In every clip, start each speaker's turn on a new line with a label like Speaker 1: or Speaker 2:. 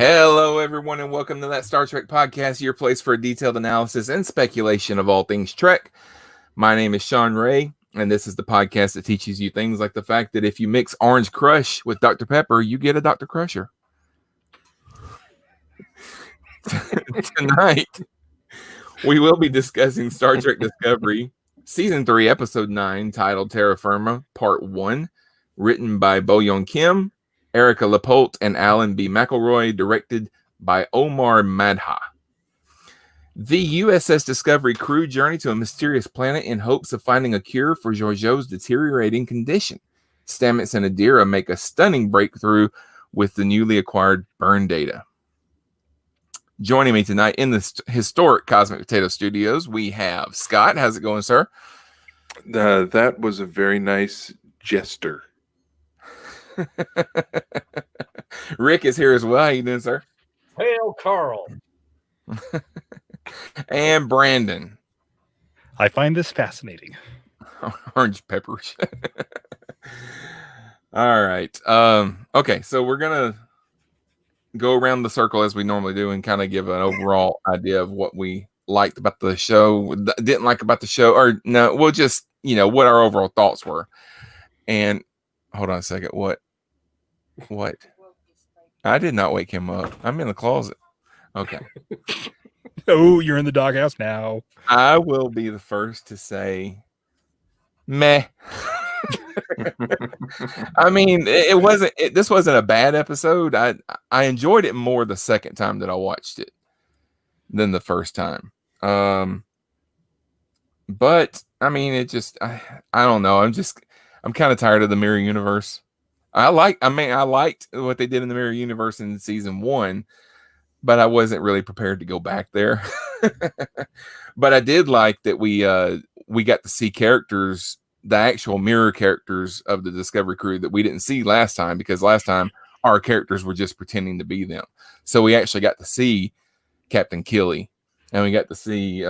Speaker 1: Hello, everyone, and welcome to that Star Trek podcast, your place for a detailed analysis and speculation of all things Trek. My name is Sean Ray, and this is the podcast that teaches you things like the fact that if you mix Orange Crush with Dr. Pepper, you get a Dr. Crusher. Tonight, we will be discussing Star Trek Discovery, Season 3, Episode 9, titled Terra Firma, Part 1, written by Bo-Young Kim, Erica Lapolte, and Alan B. McElroy, directed by Omar Madha. The USS Discovery crew journey to a mysterious planet in hopes of finding a cure for Georgiou's deteriorating condition. Stamets and Adira make a stunning breakthrough with the newly acquired burn data. Joining me tonight in the historic Cosmic Potato Studios, we have Scott. How's it going, sir?
Speaker 2: That was a very nice gesture.
Speaker 1: Rick is here as well. How you doing, sir?
Speaker 3: Hail, Carl.
Speaker 1: And Brandon.
Speaker 4: I find this fascinating.
Speaker 1: Orange peppers. All right. Okay, so we're gonna go around the circle as we normally do and kind of give an overall idea of what we liked about the show, didn't like about the show, or no, we'll just, what our overall thoughts were. And hold on a second. What? I did not wake him up. I'm in the closet. Okay.
Speaker 4: Oh, you're in the doghouse now.
Speaker 1: I will be the first to say, meh. I mean, this wasn't a bad episode. I enjoyed it more the second time that I watched it than the first time. But I mean, I don't know. I'm kind of tired of the mirror universe. I liked what they did in the mirror universe in season 1, but I wasn't really prepared to go back there. But I did like that we got to see characters, the actual mirror characters of the Discovery crew that we didn't see last time, because last time our characters were just pretending to be them. So we actually got to see Captain Killy, and we got to see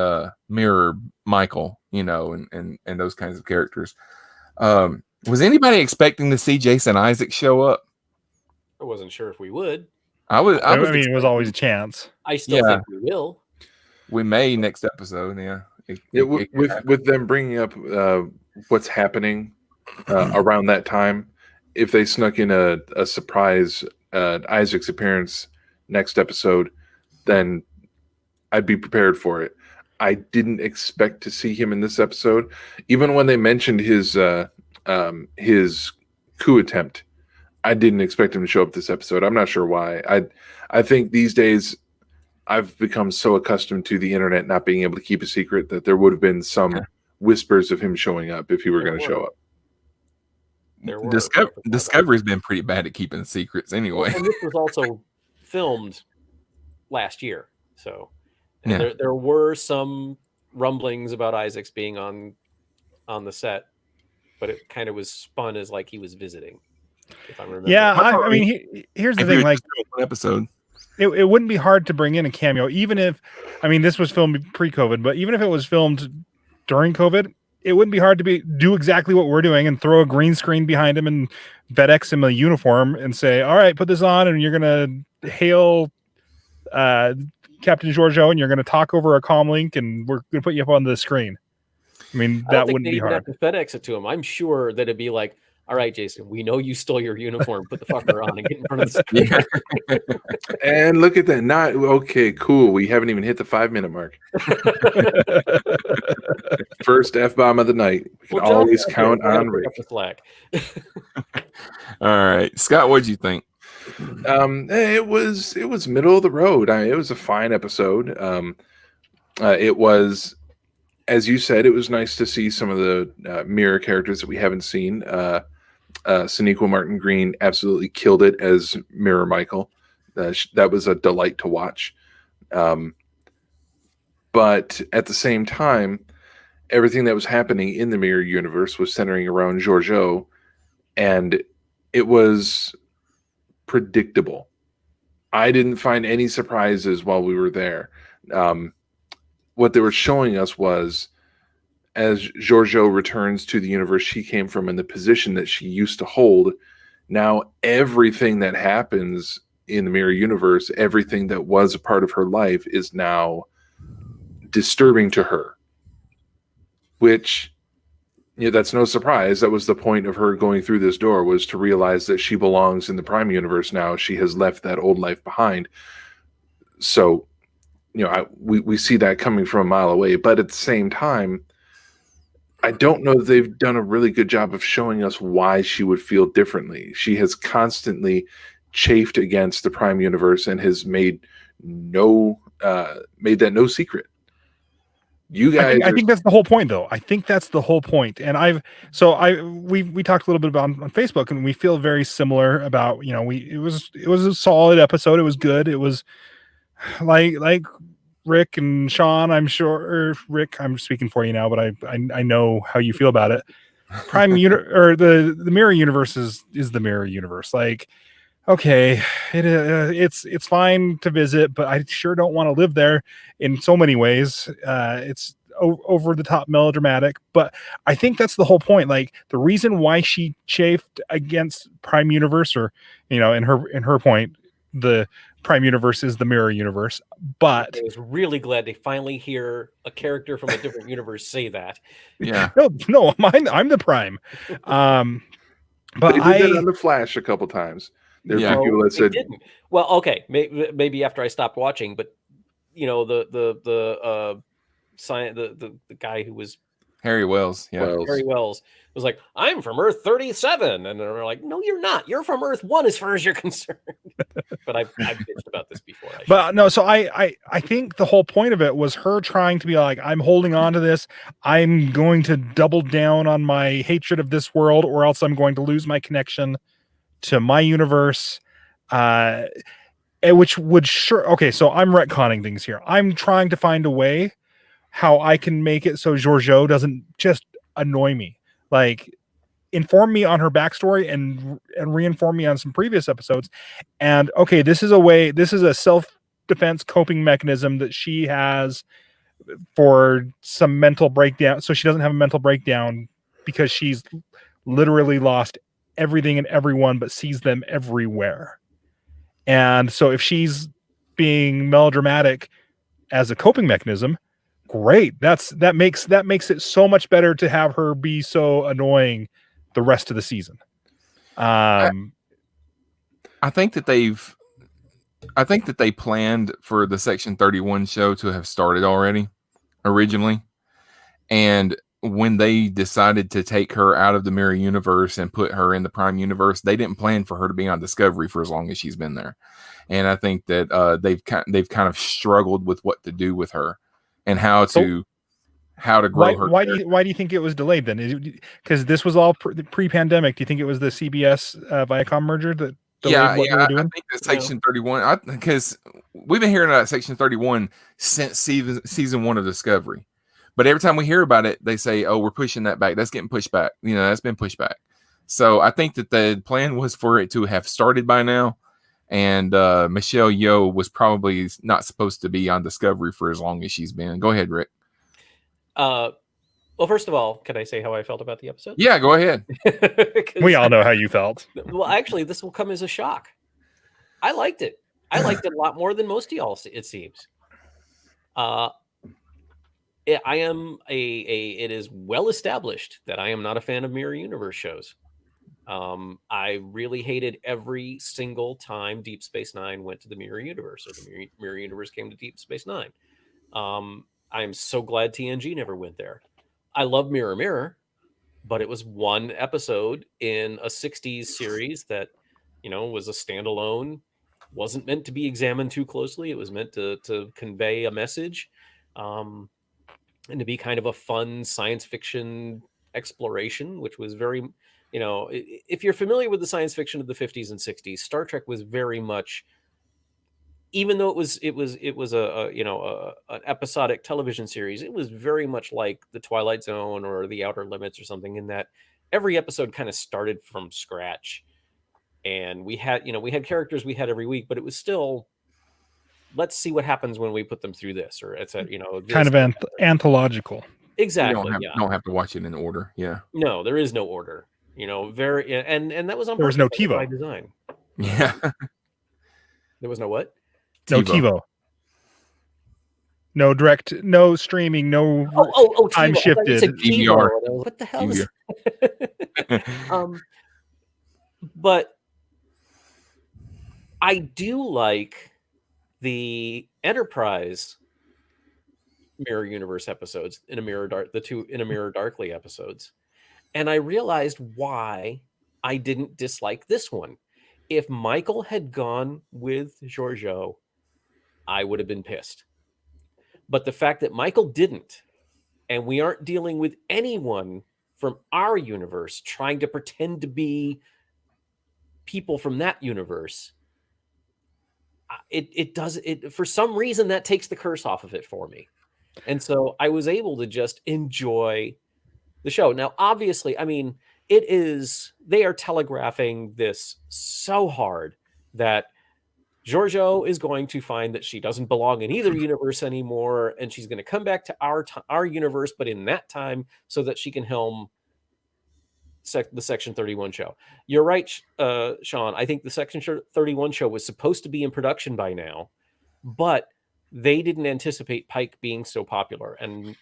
Speaker 1: Mirror Michael, and those kinds of characters. Was anybody expecting to see Jason Isaacs show up?
Speaker 3: I wasn't sure if we would.
Speaker 4: I mean, it was always a chance.
Speaker 3: I still think we will.
Speaker 1: We may next episode, yeah.
Speaker 2: With them bringing up what's happening around that time, if they snuck in a surprise Isaac's appearance next episode, then I'd be prepared for it. I didn't expect to see him in this episode. Even when they mentioned his coup attempt, I didn't expect him to show up this episode. I'm not sure why. I think these days I've become so accustomed to the internet not being able to keep a secret that there would have been some whispers of him showing up if he were going to show up.
Speaker 1: Discovery's been pretty bad at keeping secrets anyway.
Speaker 3: Well, and this was also filmed last year, so there were some rumblings about Isaacs being on the set, but it kind of was spun as like he was visiting, if I remember.
Speaker 4: Yeah, I mean, here's the thing: like,
Speaker 1: one episode,
Speaker 4: it wouldn't be hard to bring in a cameo, even if, I mean, this was filmed pre-COVID, but even if it was filmed during COVID, it wouldn't be hard to do exactly what we're doing and throw a green screen behind him and FedEx him a uniform and say, "All right, put this on, and you're gonna hail Captain Georgiou, and you're gonna talk over a comm link, and we're gonna put you up on the screen." I mean, that wouldn't be hard.
Speaker 3: Have to FedEx it to him. I'm sure that it'd be like, "All right, Jason, we know you stole your uniform. Put the fucker on and get in front of the screen."
Speaker 2: And look at that. Not okay, cool. We haven't even hit the 5-minute mark. First F-bomb of the night. We can always count on Rick.
Speaker 3: Slack.
Speaker 1: All right, Scott, what'd you think?
Speaker 2: It was middle of the road. It was a fine episode. It was, as you said, it was nice to see some of the mirror characters that we haven't seen. Sonequa Martin Green absolutely killed it as Mirror Michael. That was a delight to watch. But at the same time, everything that was happening in the mirror universe was centering around Georgiou, and it was predictable. I didn't find any surprises while we were there. What they were showing us was, as Georgiou returns to the universe she came from in the position that she used to hold, now everything that happens in the mirror universe, everything that was a part of her life is now disturbing to her, which, that's no surprise. That was the point of her going through this door, was to realize that she belongs in the Prime universe now. She has left that old life behind. So, we see that coming from a mile away. But at the same time, I don't know that they've done a really good job of showing us why she would feel differently. She has constantly chafed against the Prime universe and has made that no secret. You guys,
Speaker 4: I think that's the whole point, though. I think that's the whole point. And we talked a little bit about on Facebook, and we feel very similar about, it was a solid episode. It was good. It was like Rick and Sean, I'm sure, or Rick, I'm speaking for you now, but I know how you feel about it. Or the mirror universe is the mirror universe. Like, okay, it's fine to visit, but I sure don't want to live there in so many ways. It's over the top melodramatic, but I think that's the whole point. Like, the reason why she chafed against Prime Universe, or in her point, the Prime Universe is the mirror universe. But
Speaker 3: I was really glad to finally hear a character from a different universe say that.
Speaker 1: Yeah.
Speaker 4: No, I'm the Prime. But
Speaker 2: they did that on the Flash a couple times. There's people that said,
Speaker 3: didn't. Well, okay, maybe after I stopped watching, but the guy who was
Speaker 1: Harry Wells. Yeah.
Speaker 3: Harry Wells was like, I'm from Earth 37. And they're like, no, you're not. You're from Earth 1 as far as you're concerned. But I've bitched about this before.
Speaker 4: But no, so I think the whole point of it was her trying to be like, I'm holding on to this. I'm going to double down on my hatred of this world, or else I'm going to lose my connection to my universe. Which would okay, so I'm retconning things here. I'm trying to find a way how I can make it so Georgiou doesn't just annoy me. Like, inform me on her backstory and reinform me on some previous episodes. And okay, this is a self-defense coping mechanism that she has for some mental breakdown. So she doesn't have a mental breakdown because she's literally lost everything and everyone, but sees them everywhere. And so if she's being melodramatic as a coping mechanism, great. That makes it so much better to have her be so annoying the rest of the season.
Speaker 1: I think that they planned for the Section 31 show to have started already originally. And when they decided to take her out of the mirror universe and put her in the Prime universe, they didn't plan for her to be on Discovery for as long as she's been there. And I think that they've kind of struggled with what to do with her and how to grow her.
Speaker 4: Why do you think it was delayed then? Because this was all pre-pandemic. Do you think it was the CBS Viacom merger that delayed what they were doing?
Speaker 1: I think that Section 31, because we've been hearing about Section 31 since season 1 of Discovery. But every time we hear about it, they say, oh, we're pushing that back. That's getting pushed back. That's been pushed back. So I think that the plan was for it to have started by now. And Michelle Yeoh was probably not supposed to be on Discovery for as long as she's been. Go ahead, Rick.
Speaker 3: Well, first of all, can I say how I felt about the episode?
Speaker 1: Yeah, go ahead.
Speaker 4: We all know how you felt.
Speaker 3: Well, actually, this will come as a shock. I liked it. I liked it a lot more than most of y'all, it seems. It is well established that I am not a fan of mirror universe shows. I really hated every single time Deep Space Nine went to the mirror universe, or the mirror universe came to Deep Space Nine. I'm so glad TNG never went there. I love Mirror Mirror, but it was one episode in a 60s series that, was a standalone, wasn't meant to be examined too closely. It was meant to convey a message, and to be kind of a fun science fiction exploration, which was very, if you're familiar with the science fiction of the 50s and 60s, Star Trek was very much, even though it was an episodic television series, it was very much like the Twilight Zone or the Outer Limits or something, in that every episode kind of started from scratch, and we had characters we had every week, but it was still, let's see what happens when we put them through this, or it's
Speaker 4: kind of anthological.
Speaker 3: Exactly.
Speaker 1: You don't have to watch it in order. Yeah.
Speaker 3: No, there is no order. And that was on
Speaker 4: there was no
Speaker 3: TiVo
Speaker 4: TiVo
Speaker 3: by design.
Speaker 1: Yeah.
Speaker 3: There was no what?
Speaker 4: No TiVo. No direct, no streaming, no time
Speaker 3: TiVo. I thought you said
Speaker 4: shifted.
Speaker 3: TiVo. What the hell is But I do like the Enterprise Mirror Universe episodes the two In a Mirror Darkly episodes. And I realized why I didn't dislike this one. If Michael had gone with Georgiou, I would have been pissed. But the fact that Michael didn't, and we aren't dealing with anyone from our universe trying to pretend to be people from that universe, it does it for some reason that takes the curse off of it for me. And so I was able to just enjoy the show. Now, obviously, I mean, they are telegraphing this so hard that Georgiou is going to find that she doesn't belong in either universe anymore, and she's going to come back to our universe, but in that time, so that she can helm the Section 31 show. You're right, Sean. I think the Section 31 show was supposed to be in production by now, but they didn't anticipate Pike being so popular, and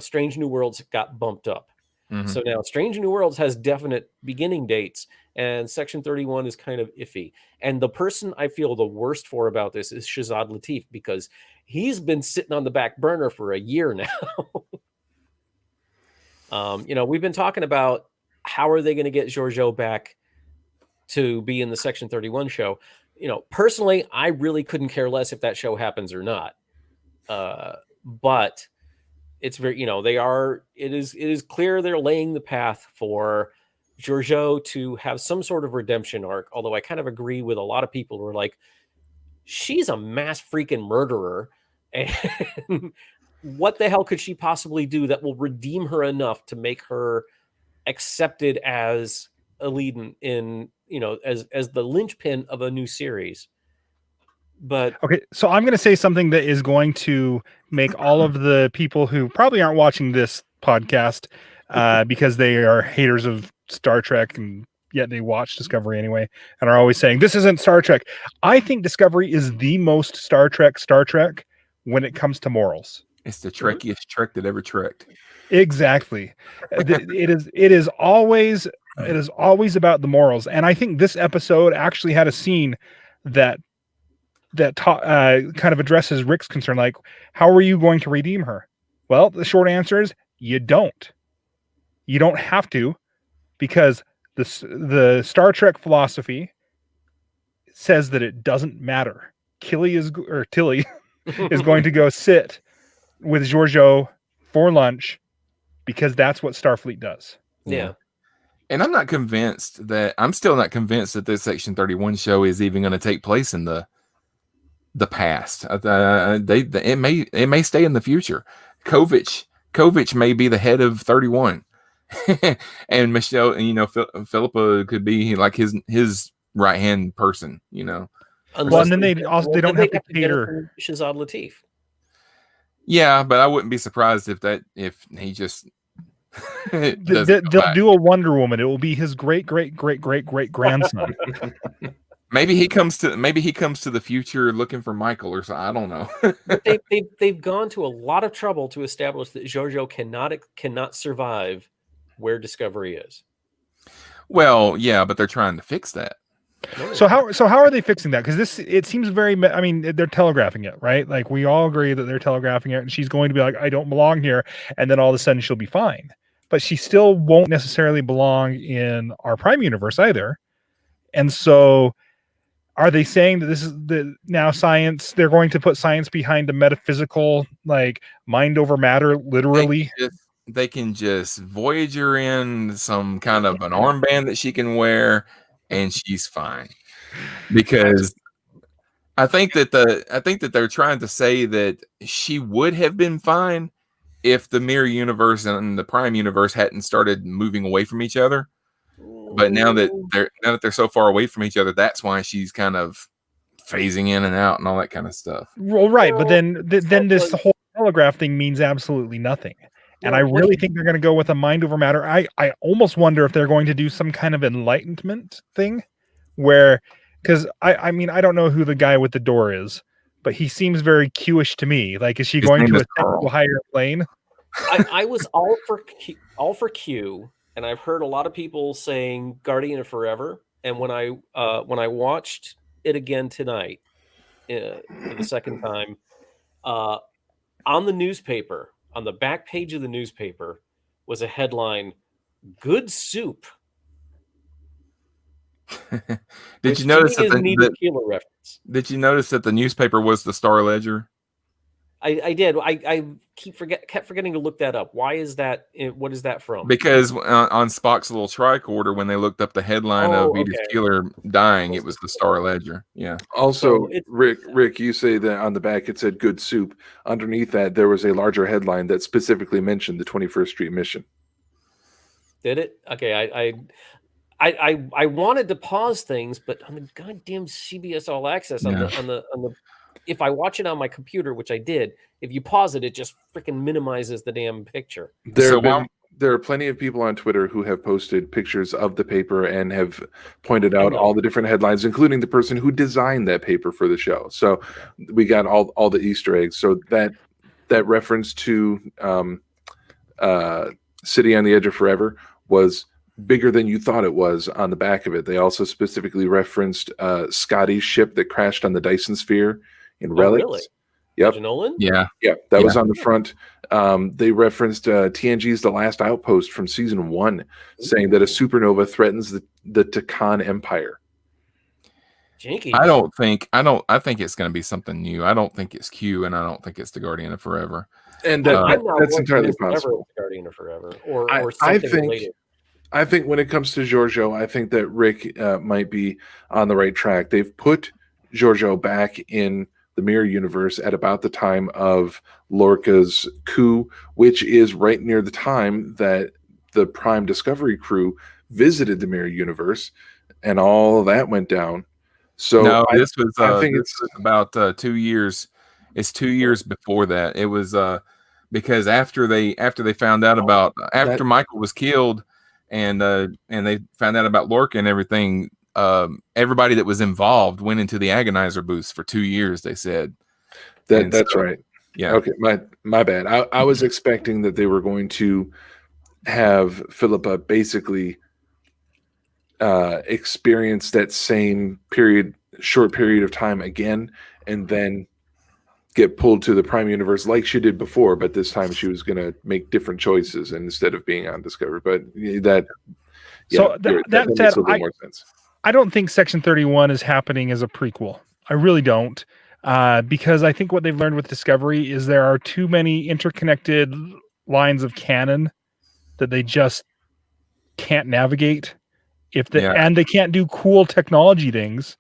Speaker 3: Strange New Worlds got bumped up. Mm-hmm. So now Strange New Worlds has definite beginning dates, and Section 31 is kind of iffy. And the person I feel the worst for about this is Shazad Latif, because he's been sitting on the back burner for a year now. We've been talking about how are they going to get Georgiou back to be in the Section 31 show. Personally, I really couldn't care less if that show happens or not. But it's very, it is clear they're laying the path for Georgiou to have some sort of redemption arc. Although I kind of agree with a lot of people who are like, she's a mass freaking murderer. And what the hell could she possibly do that will redeem her enough to make her accepted as a lead in as the linchpin of a new series? But
Speaker 4: okay, so I'm going to say something that is going to make all of the people who probably aren't watching this podcast because they are haters of Star Trek, and yet they watch Discovery anyway, and are always saying this isn't Star Trek. I think Discovery is the most Star Trek when it comes to morals.
Speaker 1: It's the trekkiest Trek that ever trekked.
Speaker 4: Exactly. It is always about the morals, and I think this episode actually had a scene that kind of addresses Rick's concern, like, how are you going to redeem her? Well, the short answer is you don't. You don't have to, because the Star Trek philosophy says that it doesn't matter. Tilly is going to go sit with Georgiou for lunch because that's what Starfleet does.
Speaker 3: Yeah.
Speaker 1: And I'm still not convinced that this Section 31 show is even going to take place in the past. It may stay in the future. Kovich may be the head of 31. And Michelle, Philippa could be like his right hand person,
Speaker 3: Well,
Speaker 4: and then they don't have to cater
Speaker 3: Shazad Latif.
Speaker 1: Yeah, but I wouldn't be surprised if he just
Speaker 4: they'll do a Wonder Woman. It will be his great grandson.
Speaker 1: Maybe he comes to the future looking for Michael or something. I don't know.
Speaker 3: they've gone to a lot of trouble to establish that Georgiou cannot survive where Discovery is.
Speaker 1: Well, yeah, but they're trying to fix that.
Speaker 4: So how are they fixing that? Because it seems very. I mean, they're telegraphing it, right? Like, we all agree that they're telegraphing it, and she's going to be like, I don't belong here, and then all of a sudden she'll be fine. But she still won't necessarily belong in our Prime universe either. And so, are they saying that this is now science? They're going to put science behind a metaphysical, like, mind over matter, literally.
Speaker 1: They can just Voyager in some kind of an armband that she can wear, and she's fine. Because I think that they're trying to say that she would have been fine if the Mirror Universe and the Prime Universe hadn't started moving away from each other. But now that they're so far away from each other, that's why she's kind of phasing in and out and all that kind of stuff.
Speaker 4: Well, right, but then this whole telegraph thing means absolutely nothing. And I really think they're going to go with a mind over matter. I almost wonder if they're going to do some kind of enlightenment thing where Because I mean, I don't know who the guy with the door is, but he seems very Q-ish to me. Like, is she
Speaker 1: His
Speaker 4: going
Speaker 1: name
Speaker 4: to
Speaker 1: is
Speaker 4: ascend to
Speaker 1: Carl.
Speaker 4: a higher plane?
Speaker 3: I was all for Q, and I've heard a lot of people saying Guardian of Forever. And when I watched it again tonight for the second time, on the newspaper, on the back page of the newspaper, was a headline: "Good soup."
Speaker 1: Did you
Speaker 3: Which to
Speaker 1: notice
Speaker 3: me
Speaker 1: that
Speaker 3: is an Edith Keeler reference.
Speaker 1: Did you notice that the newspaper was the Star Ledger?
Speaker 3: I did. I kept forgetting to look that up. Why is that? What is that from?
Speaker 1: Because on Spock's little tricorder, when they looked up the headline of Edith
Speaker 3: okay.
Speaker 1: Keeler dying, it was the Star Ledger. Yeah.
Speaker 2: Also,
Speaker 3: So it's-
Speaker 2: Rick, you say that on the back it said "good soup." Underneath that, there was a larger headline that specifically mentioned the 21st Street mission.
Speaker 3: Did it? Okay. I wanted to pause things, but on the goddamn CBS All Access on the if I watch it on my computer, which I did, if you pause it, it just freaking minimizes the damn picture.
Speaker 2: There are plenty of people on Twitter who have posted pictures of the paper and have pointed out all the different headlines, including the person who designed that paper for the show. So we got all the Easter eggs. So that reference to City on the Edge of Forever was bigger than you thought it was on the back of it. They also specifically referenced Scotty's ship that crashed on the Dyson Sphere in Relics.
Speaker 3: Really?
Speaker 2: Yep.
Speaker 3: Nolan?
Speaker 1: Yeah.
Speaker 2: That was on the front. They referenced TNG's The Last Outpost from season 1, saying that a supernova threatens the Takan Empire.
Speaker 3: Jinkies.
Speaker 1: I think it's going to be something new. I don't think it's Q, and I don't think it's the Guardian of Forever.
Speaker 2: And that's entirely possible.
Speaker 3: Guardian of Forever or something related.
Speaker 2: I think when it comes to Giorgio, I think that Rick might be on the right track. They've put Giorgio back in the Mirror Universe at about the time of Lorca's coup, which is right near the time that the Prime Discovery crew visited the Mirror Universe, and all of that went down. So
Speaker 1: no,
Speaker 2: I think
Speaker 1: it's about 2 years. It's 2 years before that. It was because after they found out about Michael was killed, and they found out about Lorca and everything. Everybody that was involved went into the agonizer booths for 2 years. They said
Speaker 2: that's right.
Speaker 1: Yeah.
Speaker 2: Okay. My bad. I was expecting that they were going to have Philippa basically experience that same short period of time again, and then get pulled to the Prime Universe like she did before. But this time she was going to make different choices instead of being on Discovery. But that makes a little more sense.
Speaker 4: I don't think Section 31 is happening as a prequel. I really don't. Because I think what they've learned with Discovery is there are too many interconnected lines of canon that they just can't navigate. And they can't do cool technology things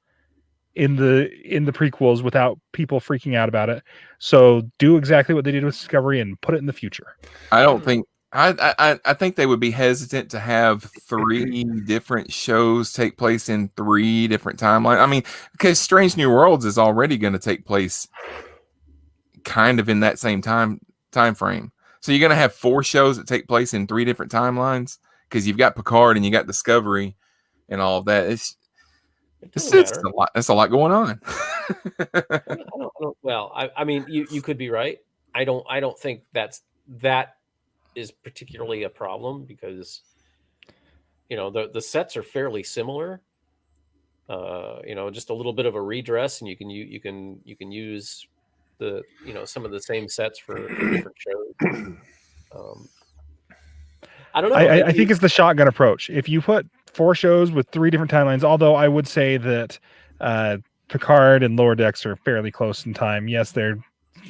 Speaker 4: in the prequels without people freaking out about it. So do exactly what they did with Discovery and put it in the future.
Speaker 1: I think they would be hesitant to have 3 different shows take place in 3 different timelines. I mean, because Strange New Worlds is already going to take place kind of in that same time frame. So you're going to have 4 shows that take place in 3 different timelines because you've got Picard and you got Discovery and all of that. It's a lot. That's a lot going on.
Speaker 3: I mean, you could be right. I don't think that is particularly a problem because the sets are fairly similar. Just a little bit of a redress, and you can use the some of the same sets for different shows. I don't know.
Speaker 4: I think it's the shotgun approach. If you put 4 shows with 3 different timelines, although I would say that Picard and Lower Decks are fairly close in time. Yes, they've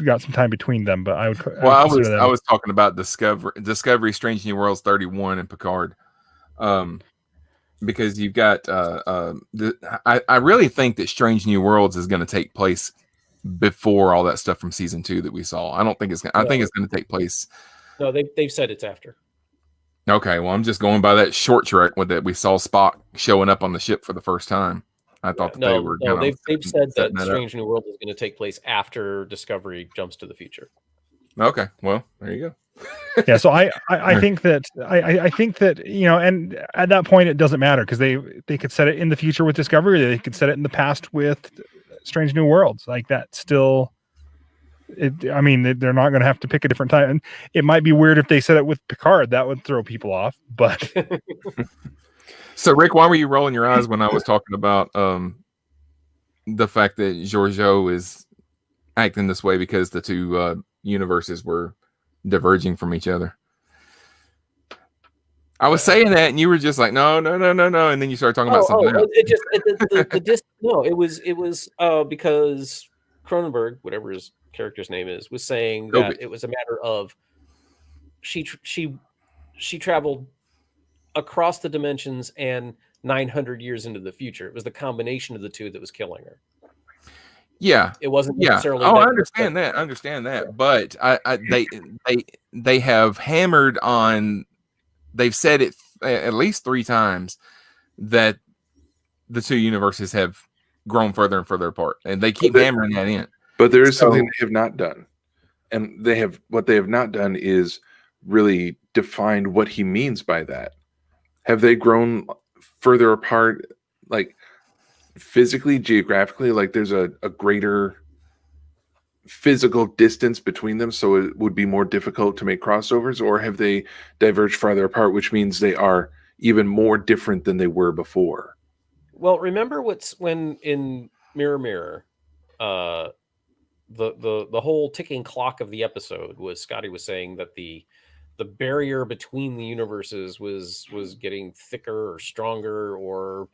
Speaker 4: got some time between them, but I was
Speaker 1: talking about Discovery, Strange New Worlds 31, and Picard, because you've got I really think that Strange New Worlds is going to take place before all that stuff from season 2 that we saw. I don't think it's. I think it's going to take place.
Speaker 3: No, they've said it's after.
Speaker 1: Okay, well, I'm just going by that short trek with that we saw Spock showing up on the ship for the first time. I thought they were.
Speaker 3: No, they've said that Strange New World is going to take place after Discovery jumps to the future.
Speaker 1: Okay, well, there you go.
Speaker 4: Yeah, so I think that I think that, and at that point it doesn't matter, because they could set it in the future with Discovery, or they could set it in the past with Strange New Worlds. Like that still, I mean, they're not going to have to pick a different time. And it might be weird if they set it with Picard. That would throw people off. But
Speaker 1: So, Rick, why were you rolling your eyes when I was talking about the fact that Georgiou is acting this way because the two universes were diverging from each other? I was saying that, and you were just like, no, and then you started talking about something else.
Speaker 3: It was because Cronenberg, whatever his character's name is, was saying that it was a matter of she traveled across the dimensions and 900 years into the future. It was the combination of the two that was killing her.
Speaker 1: Yeah,
Speaker 3: it wasn't necessarily.
Speaker 1: Oh, I understand that. Yeah. But they have hammered on. They've said it at least 3 times that the two universes have grown further and further apart, and they keep hammering that in.
Speaker 2: But there is something they have not done, and what they have not done is really defined what he means by that. Have they grown further apart, like physically, geographically? Like there's a greater physical distance between them, so it would be more difficult to make crossovers? Or have they diverged farther apart, which means they are even more different than they were before?
Speaker 3: Well, remember when in Mirror, the whole ticking clock of the episode was Scotty was saying that the barrier between the universes was getting thicker or stronger, or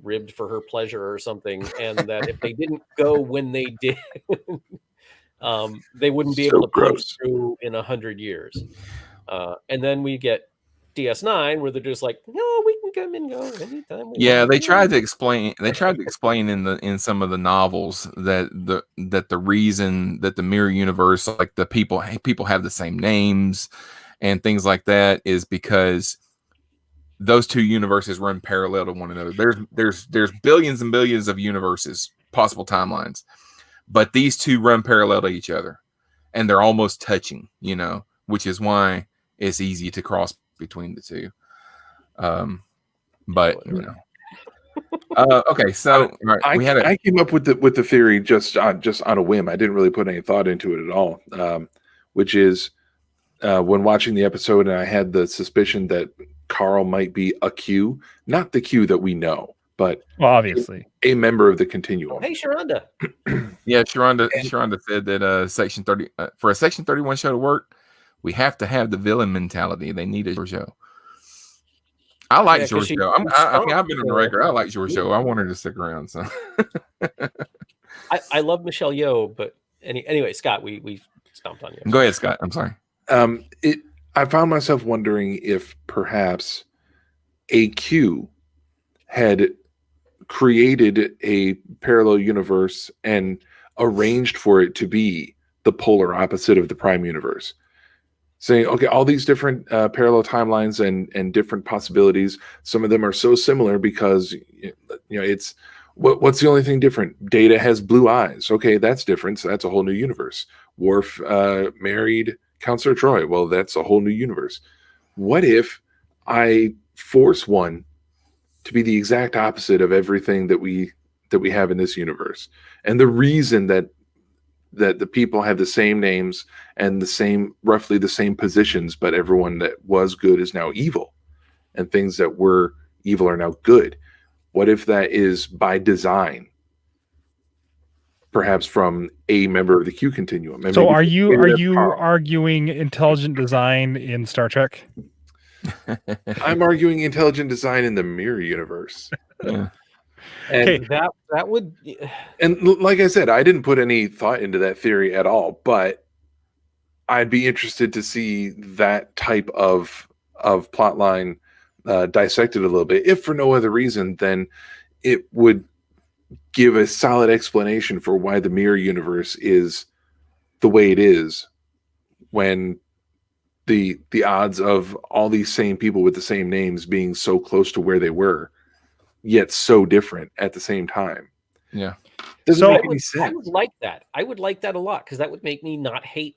Speaker 3: ribbed for her pleasure or something, and that if they didn't go when they did, they wouldn't be able to punch through in 100 years. And then we get DS9 where they're just like, no, we can come and go anytime.
Speaker 1: They tried to explain. They tried to explain in some of the novels that the reason that the mirror universe, like the people have the same names and things like that, is because those two universes run parallel to one another. There's billions and billions of universes, possible timelines, but these two run parallel to each other, and they're almost touching. Which is why it's easy to cross between the two. But okay, so
Speaker 2: I came up with the theory just on a whim. I didn't really put any thought into it at all. Which is when watching the episode, and I had the suspicion that Carl might be a Q, not the Q that we know, but
Speaker 4: obviously
Speaker 2: a member of the continuum.
Speaker 3: Hey, Sharonda.
Speaker 1: Yeah, Sharonda said that Section 30 for a Section 31 show to work, we have to have the villain mentality. They need a Georgiou. I like Georgiou. I've been on the record. I like Georgiou. I want her to stick around. So
Speaker 3: I love Michelle Yeoh, but anyway, Scott, we stomped on you.
Speaker 1: Go ahead, Scott. I'm sorry.
Speaker 2: I found myself wondering if perhaps AQ had created a parallel universe and arranged for it to be the polar opposite of the Prime universe. Saying, okay, all these different parallel timelines and different possibilities, some of them are so similar because it's what's the only thing different? Data has blue eyes. Okay, that's different. So that's a whole new universe. Worf married Counselor Troy. Well, that's a whole new universe. What if I force one to be the exact opposite of everything that we have in this universe? And the reason that the people have the same names and roughly the same positions, but everyone that was good is now evil, and things that were evil are now good. What if that is by design? Perhaps from a member of the Q continuum. And
Speaker 4: so are you arguing intelligent design in Star Trek?
Speaker 2: I'm arguing intelligent design in the mirror universe.
Speaker 1: Yeah.
Speaker 2: And
Speaker 3: that would,
Speaker 2: and like I said, I didn't put any thought into that theory at all, but I'd be interested to see that type of plot line dissected a little bit, if for no other reason than it would give a solid explanation for why the mirror universe is the way it is, when the odds of all these same people with the same names being so close to where they were, yet so different at the same time.
Speaker 1: Yeah.
Speaker 2: Doesn't make any sense.
Speaker 3: I would like that. I would like that a lot, because that would make me not hate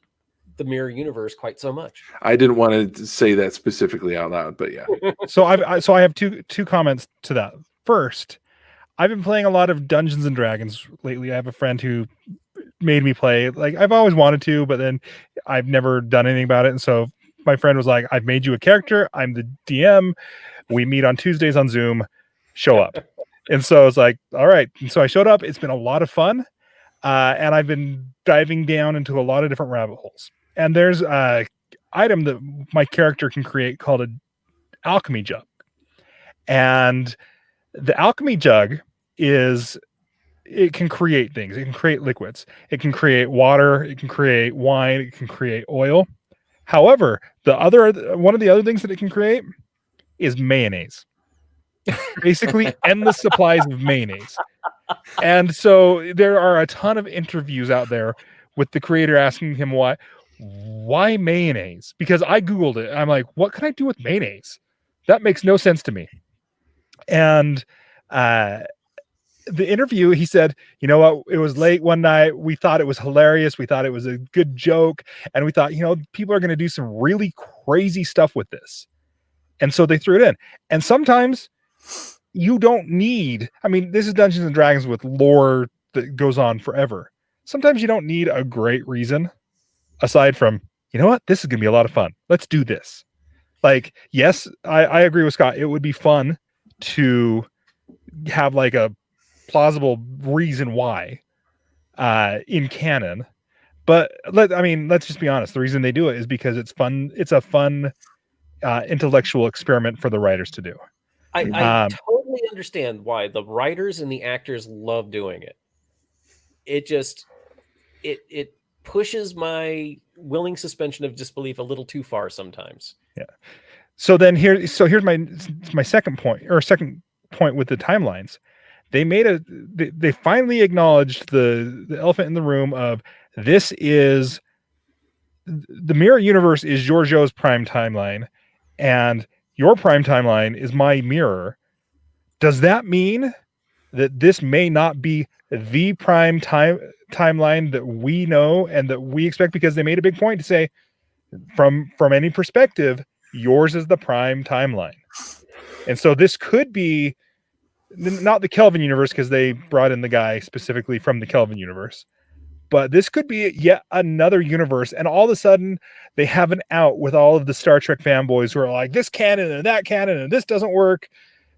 Speaker 3: the mirror universe quite so much.
Speaker 2: I didn't want to say that specifically out loud, but yeah.
Speaker 4: So I have two comments to that. First, I've been playing a lot of Dungeons and Dragons lately. I have a friend who made me play. Like, I've always wanted to, but then I've never done anything about it. And so my friend was like, "I've made you a character. I'm the DM. We meet on Tuesdays on Zoom. Show up." And so I was like, all right. And so I showed up. It's been a lot of fun. And I've been diving down into a lot of different rabbit holes. And there's a item that my character can create called an alchemy jug. And the alchemy jug it can create things. It can create liquids. It can create water. It can create wine. It can create oil. However, one of the other things that it can create is mayonnaise. Basically, endless supplies of mayonnaise. And so there are a ton of interviews out there with the creator asking him why mayonnaise? Because I Googled it. I'm like, what can I do with mayonnaise? That makes no sense to me. And the interview, he said, you know what? It was late one night. We thought it was hilarious. We thought it was a good joke. And we thought, people are going to do some really crazy stuff with this. And so they threw it in. And sometimes you don't need, this is Dungeons and Dragons with lore that goes on forever. Sometimes you don't need a great reason aside from, you know what? This is going to be a lot of fun. Let's do this. Like, yes, I agree with Scott. It would be fun to have like a plausible reason why in canon. But let's just be honest. The reason they do it is because it's fun. It's a fun intellectual experiment for the writers to do.
Speaker 3: I totally understand why the writers and the actors love doing it. It just it pushes my willing suspension of disbelief a little too far sometimes.
Speaker 4: Yeah. So here's my second point with the timelines. They finally acknowledged the elephant in the room of this is the mirror universe is Giorgio's prime timeline, and your prime timeline is my mirror. Does that mean that this may not be the prime timeline that we know and that we expect? Because they made a big point to say, from any perspective, yours is the prime timeline. And so this could be not the Kelvin universe, because they brought in the guy specifically from the Kelvin universe. But this could be yet another universe, and all of a sudden they have an out with all of the Star Trek fanboys who are like, this canon and that canon and this doesn't work,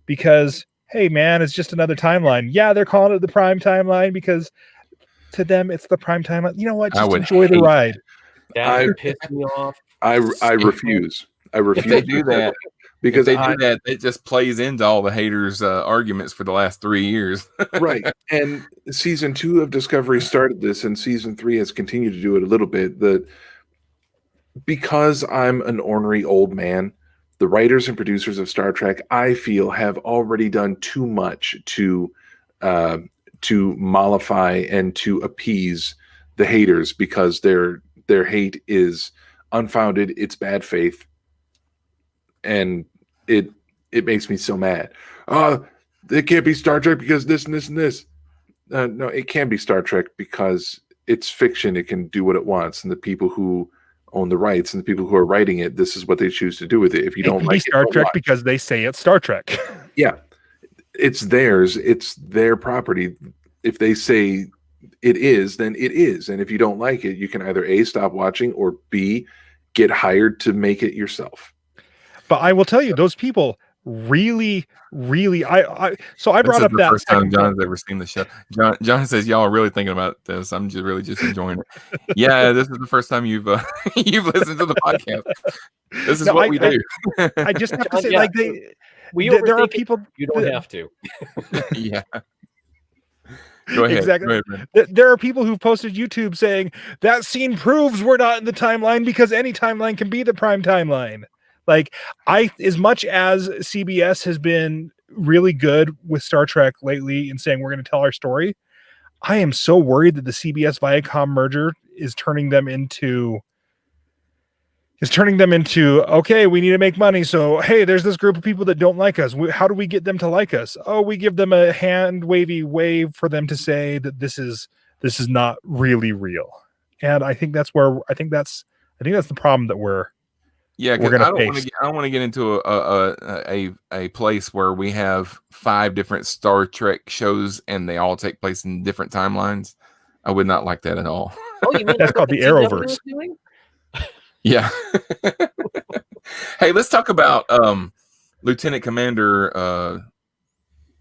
Speaker 4: because, hey man, it's just another timeline. Yeah, they're calling it the prime timeline because to them it's the prime timeline. You know what? Just enjoy the ride.
Speaker 3: That would piss me off.
Speaker 2: I refuse.
Speaker 1: If they do that, because it just plays into all the haters' arguments for the last 3 years.
Speaker 2: Right. And season 2 of Discovery started this, and season 3 has continued to do it a little bit. Because I'm an ornery old man, the writers and producers of Star Trek, I feel, have already done too much to mollify and to appease the haters, because their hate is unfounded. It's bad faith. And it makes me so mad. It can't be Star Trek because this and this and this. No, it can be Star Trek because it's fiction. It can do what it wants, and the people who own the rights and the people who are writing it, this is what they choose to do with it. If you don't like
Speaker 4: Star Trek, because they say it's Star Trek.
Speaker 2: Yeah, it's theirs. It's their property. If they say it is, then it is. And if you don't like it, you can either A, stop watching, or B, get hired to make it yourself.
Speaker 4: But I will tell you, those people really I brought up that
Speaker 1: first time John's ever seen the show. John says y'all are really thinking about this. I'm just enjoying it. Yeah, this is the first time you've listened to the podcast. This is what we do.
Speaker 4: I just have to say,
Speaker 3: yeah,
Speaker 4: like, there are people.
Speaker 3: You don't have to.
Speaker 1: Yeah. Go ahead.
Speaker 4: Exactly.
Speaker 1: Go ahead,
Speaker 4: there are people who've posted YouTube saying that scene proves we're not in the timeline because any timeline can be the prime timeline. Like, as much as CBS has been really good with Star Trek lately in saying we're going to tell our story, I am so worried that the CBS Viacom merger is turning them into okay, we need to make money. So, hey, there's this group of people that don't like us. How do we get them to like us? Oh, we give them a hand wavy wave for them to say that this is not really real. And I think that's I think that's the problem that we're
Speaker 1: because
Speaker 4: gonna
Speaker 1: I don't
Speaker 4: face.
Speaker 1: want to get into a place where we have 5 different Star Trek shows and they all take place in different timelines. I would not like that at all.
Speaker 3: Oh, you mean
Speaker 4: That's
Speaker 3: like
Speaker 4: called
Speaker 3: what
Speaker 4: the
Speaker 3: CW
Speaker 4: Arrowverse.
Speaker 3: was doing?
Speaker 1: Yeah. Hey, let's talk about Lieutenant Commander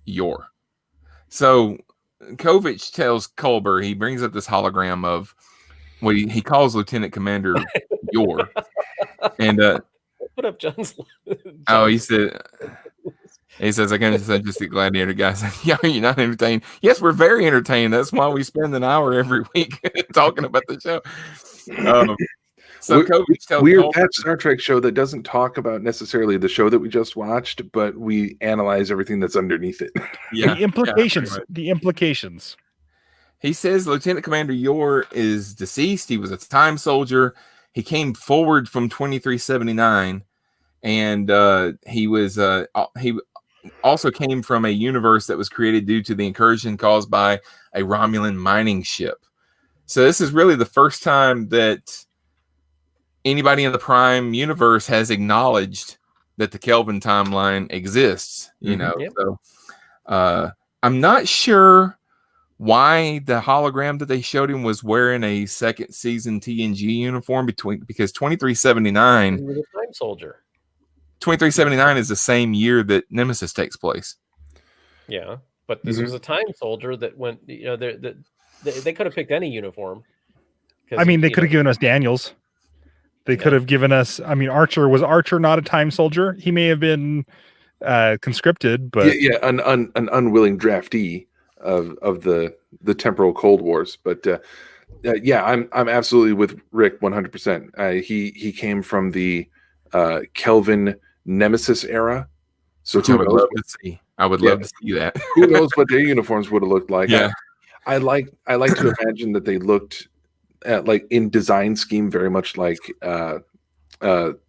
Speaker 1: Yor. So Kovic tells Culber, he brings up this hologram of what he calls Lieutenant Commander Yor. And
Speaker 3: Put up John's.
Speaker 1: he says, I can just the gladiator guys. Yeah, you're not entertained. Yes, we're very entertained. That's why we spend an hour every week talking about the show. So Kovic tells
Speaker 2: we're
Speaker 1: Culber,
Speaker 2: that Star Trek show that doesn't talk about necessarily the show that we just watched, but we analyze everything that's underneath it.
Speaker 1: yeah,
Speaker 4: The implications.
Speaker 1: yeah,
Speaker 4: The implications.
Speaker 1: he says Lieutenant Commander Yor is deceased. He was a time soldier. He came forward from 2379, and he also came from a universe that was created due to the incursion caused by a Romulan mining ship. So this is really the first time that anybody in the Prime universe has acknowledged that the Kelvin timeline exists. You know,
Speaker 3: Yep.
Speaker 1: so I'm not sure why the hologram that they showed him was wearing a second season TNG uniform because 2379
Speaker 3: He was a time soldier.
Speaker 1: 2379 is the same year that Nemesis takes place.
Speaker 3: Yeah, but this was a time soldier that went. You know, they could have picked any uniform.
Speaker 4: I mean, they could have given us Daniels. They could have given us. I mean, Archer not a time soldier. He may have been conscripted, but
Speaker 2: an unwilling draftee of the temporal Cold Wars. But I'm absolutely with Rick 100%. He came from the Kelvin Nemesis era. So
Speaker 1: Which I would love to see. I would love to see that.
Speaker 2: Who knows what their uniforms would have looked like?
Speaker 1: Yeah.
Speaker 2: I like to imagine that they looked at, like, in design scheme very much like the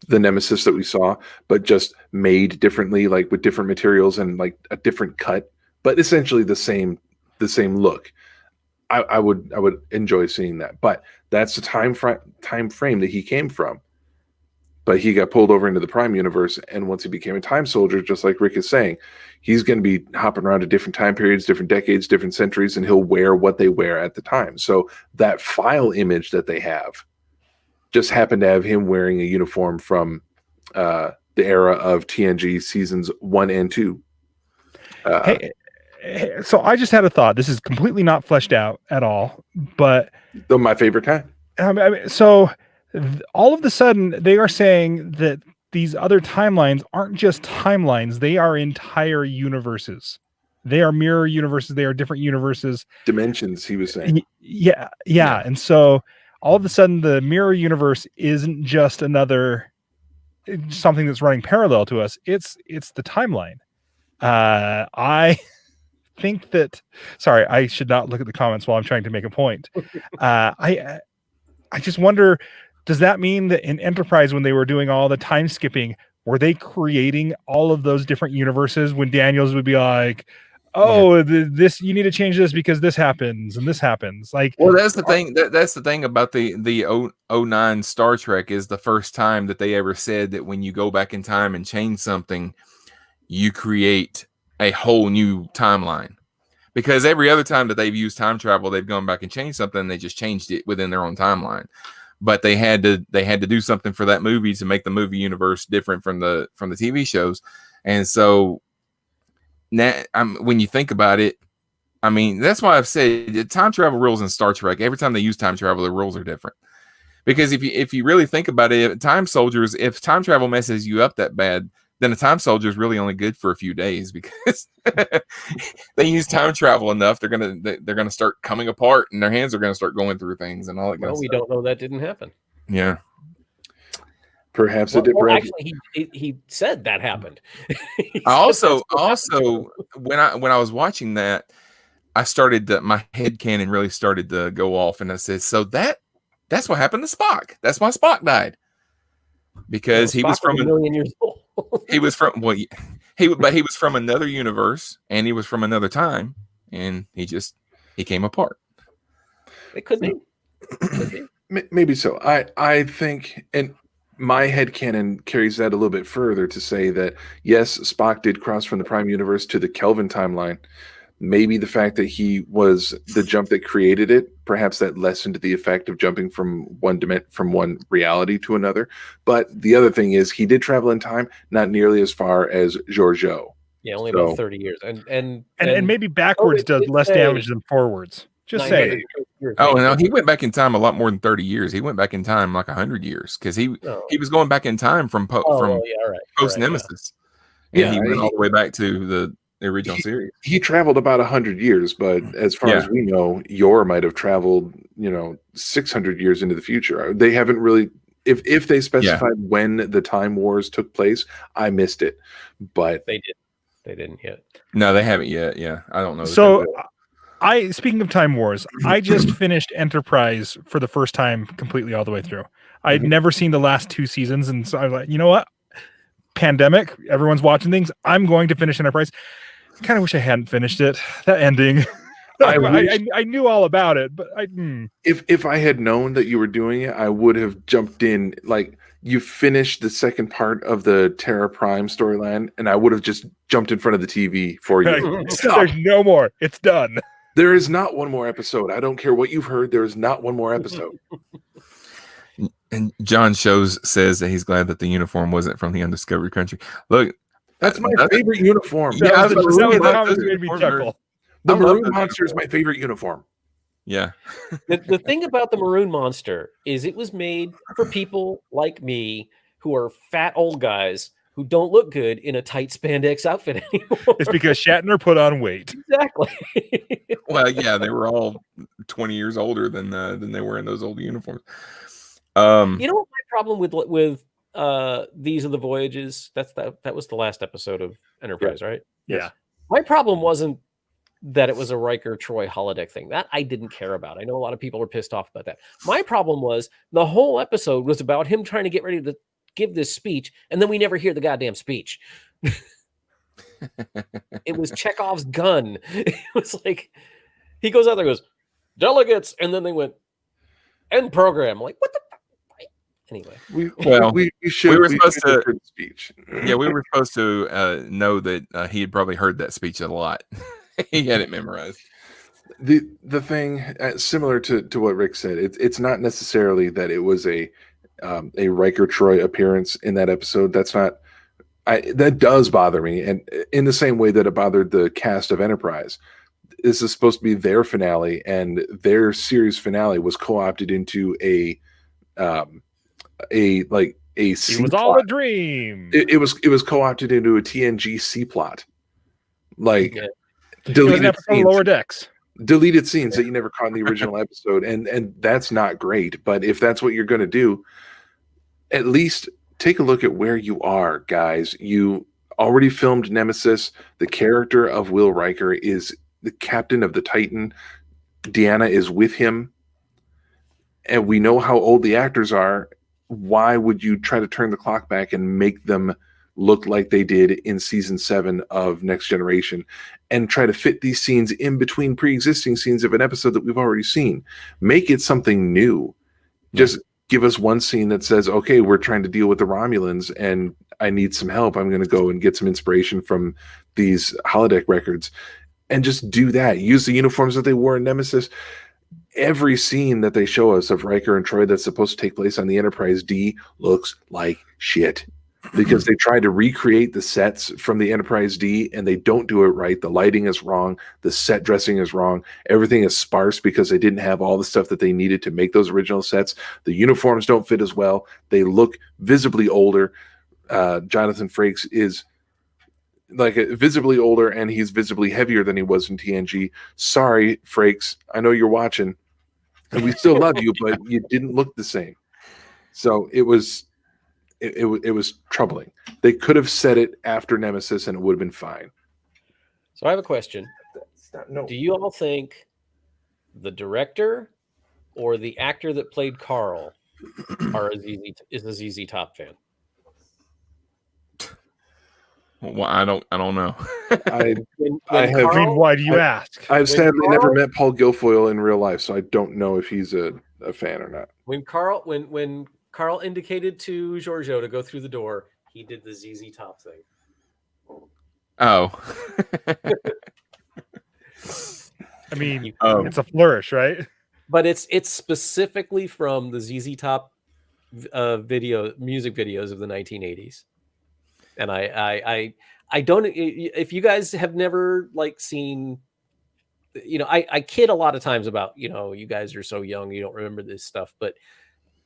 Speaker 2: Nemesis that we saw, but just made differently, like with different materials and like a different cut, but essentially the same look. I would enjoy seeing that, but that's the time frame that he came from. But he got pulled over into the Prime universe, and once he became a time soldier, just like Rick is saying, he's going to be hopping around to different time periods, different decades, different centuries, and he'll wear what they wear at the time. So that file image that they have just happened to have him wearing a uniform from the era of TNG seasons 1 and 2.
Speaker 4: So I just had a thought. This is completely not fleshed out at all, but
Speaker 2: my favorite kind.
Speaker 4: All of a sudden, they are saying that these other timelines aren't just timelines; they are entire universes. They are mirror universes. They are different universes,
Speaker 2: dimensions. He was saying,
Speaker 4: yeah. And so, all of a sudden, the mirror universe isn't just another something that's running parallel to us. It's the timeline. I think that. Sorry, I should not look at the comments while I'm trying to make a point. I just wonder. Does that mean that in Enterprise, when they were doing all the time skipping, were they creating all of those different universes when Daniels would be like, this you need to change this because this happens and this happens? Like,
Speaker 1: well, that's the thing. That's the thing about the 09 Star Trek is the first time that they ever said that when you go back in time and change something, you create a whole new timeline. Because every other time that they've used time travel, they've gone back and changed something. They just changed it within their own timeline. But they had to do something for that movie to make the movie universe different from the TV shows. And so now, when you think about it, I mean, that's why I've said time travel rules in Star Trek. Every time they use time travel, the rules are different. Because if you really think about it, time soldiers, if time travel messes you up that bad, then a time soldier is really only good for a few days because they use time travel enough. They're gonna start coming apart, and their hands are gonna start going through things and all that.
Speaker 3: Well, we don't know that didn't happen.
Speaker 1: Yeah,
Speaker 2: perhaps it did.
Speaker 3: Actually, he said that happened.
Speaker 1: also, when I was watching that, I started my headcanon really started to go off, and I said, "So that's what happened to Spock. That's why Spock died." Because he was from
Speaker 3: a million years old.
Speaker 1: He was from he was from another universe, and he was from another time, and he came apart.
Speaker 3: It could be.
Speaker 2: Maybe so. I think, and my headcanon carries that a little bit further to say that yes, Spock did cross from the Prime Universe to the Kelvin timeline. Maybe the fact that he was the jump that created it, perhaps that lessened the effect of jumping from one reality to another. But the other thing is he did travel in time, not nearly as far as Georgiou.
Speaker 3: Yeah, only
Speaker 2: So-
Speaker 3: about 30 years.
Speaker 4: And maybe backwards
Speaker 3: it
Speaker 4: does
Speaker 3: did
Speaker 4: less
Speaker 3: say
Speaker 4: damage than forwards. Just saying.
Speaker 3: 900 years,
Speaker 1: Oh
Speaker 3: maybe.
Speaker 1: no, he went back in time a lot more than 30 years. He went back in time like 100 years because he was going back in time from
Speaker 3: Oh, well, yeah, all right.
Speaker 1: post
Speaker 3: all right,
Speaker 1: Nemesis.
Speaker 2: Yeah.
Speaker 1: And he went all the way back to the original series.
Speaker 2: He traveled about 100 years, but as far as we know, Yor might have traveled, 600 years into the future. They haven't really, if they specified when the Time Wars took place, I missed it. But
Speaker 3: They didn't yet.
Speaker 1: No, they haven't yet. Yeah, I don't know.
Speaker 4: So, speaking of Time Wars, I just finished Enterprise for the first time completely all the way through. I'd never seen the last 2 seasons, and so I was like, you know what? Pandemic, everyone's watching things. I'm going to finish Enterprise. Kind of wish I hadn't finished it. That ending. I knew all about it, but
Speaker 2: if I had known that you were doing it, I would have jumped in. Like, you finished the second part of the Tera Prime storyline, and I would have just jumped in front of the TV for you.
Speaker 4: There's no more. It's done.
Speaker 2: There is not one more episode. I don't care what you've heard. There is not one more episode.
Speaker 1: And John says that he's glad that the uniform wasn't from the undiscovered country. Look,
Speaker 2: that's my favorite uniform.
Speaker 1: Yeah,
Speaker 4: that was the comment that made me chuckle.
Speaker 2: The Maroon Monster is my favorite uniform.
Speaker 1: Yeah.
Speaker 3: The thing about the Maroon Monster is it was made for people like me who are fat old guys who don't look good in a tight spandex outfit anymore.
Speaker 4: It's because Shatner put on weight.
Speaker 3: Exactly.
Speaker 1: Well, yeah, they were all 20 years older than they were in those old uniforms.
Speaker 3: You know what my problem with These Are the Voyages? That was the last episode of Enterprise, right?
Speaker 4: Yeah.
Speaker 3: My problem wasn't that it was a Riker Troy holodeck thing. That I didn't care about. I know a lot of people are pissed off about that. My problem was the whole episode was about him trying to get ready to give this speech, and then we never hear the goddamn speech. It was Chekhov's gun. It was like he goes out there and goes, delegates, and then they went end program. I'm like, what the anyway.
Speaker 2: We were supposed to speech.
Speaker 1: Yeah, we were supposed to know that he had probably heard that speech a lot. He had it memorized.
Speaker 2: The thing similar to what Rick said, it's not necessarily that it was a Riker Troy appearance in that episode. That's not. That does bother me, and in the same way that it bothered the cast of Enterprise. This is supposed to be their finale, and their series finale was co-opted into a
Speaker 4: it was all a dream.
Speaker 2: It was co-opted into a TNG C plot, like
Speaker 4: deleted scenes, Lower Decks,
Speaker 2: deleted scenes that you never caught in the original episode, and that's not great. But if that's what you're going to do, at least take a look at where you are, guys. You already filmed Nemesis. The character of Will Riker is the captain of the Titan. Deanna is with him, and we know how old the actors are. Why would you try to turn the clock back and make them look like they did in season 7 of Next Generation and try to fit these scenes in between pre-existing scenes of an episode that we've already seen? Make it something new. Just give us one scene that says, okay, we're trying to deal with the Romulans and I need some help. I'm going to go and get some inspiration from these holodeck records and just do that. Use the uniforms that they wore in Nemesis. Every scene that they show us of Riker and Troy that's supposed to take place on the Enterprise D looks like shit because they try to recreate the sets from the Enterprise D and they don't do it right. The lighting is wrong. The set dressing is wrong. Everything is sparse because they didn't have all the stuff that they needed to make those original sets. The uniforms don't fit as well. They look visibly older. Jonathan Frakes is like visibly older and he's visibly heavier than he was in TNG. Sorry, Frakes. I know you're watching and we still love you, but you didn't look the same. So it was troubling. They could have said it after Nemesis and it would have been fine.
Speaker 3: So I have a question. Do you all think the director or the actor that played Carl is a ZZ Top fan?
Speaker 1: Well, I don't know.
Speaker 4: Why do you ask?
Speaker 2: I've sadly never met Paul Guilfoyle in real life, so I don't know if he's a a fan or not.
Speaker 3: When Carl indicated to Giorgio to go through the door, he did the ZZ Top thing.
Speaker 1: Oh.
Speaker 4: I mean,
Speaker 1: Oh.
Speaker 4: it's a flourish, right?
Speaker 3: But it's specifically from the ZZ Top music videos of the 1980s. And I don't, if you guys have never like seen, I kid a lot of times about, you guys are so young, you don't remember this stuff, but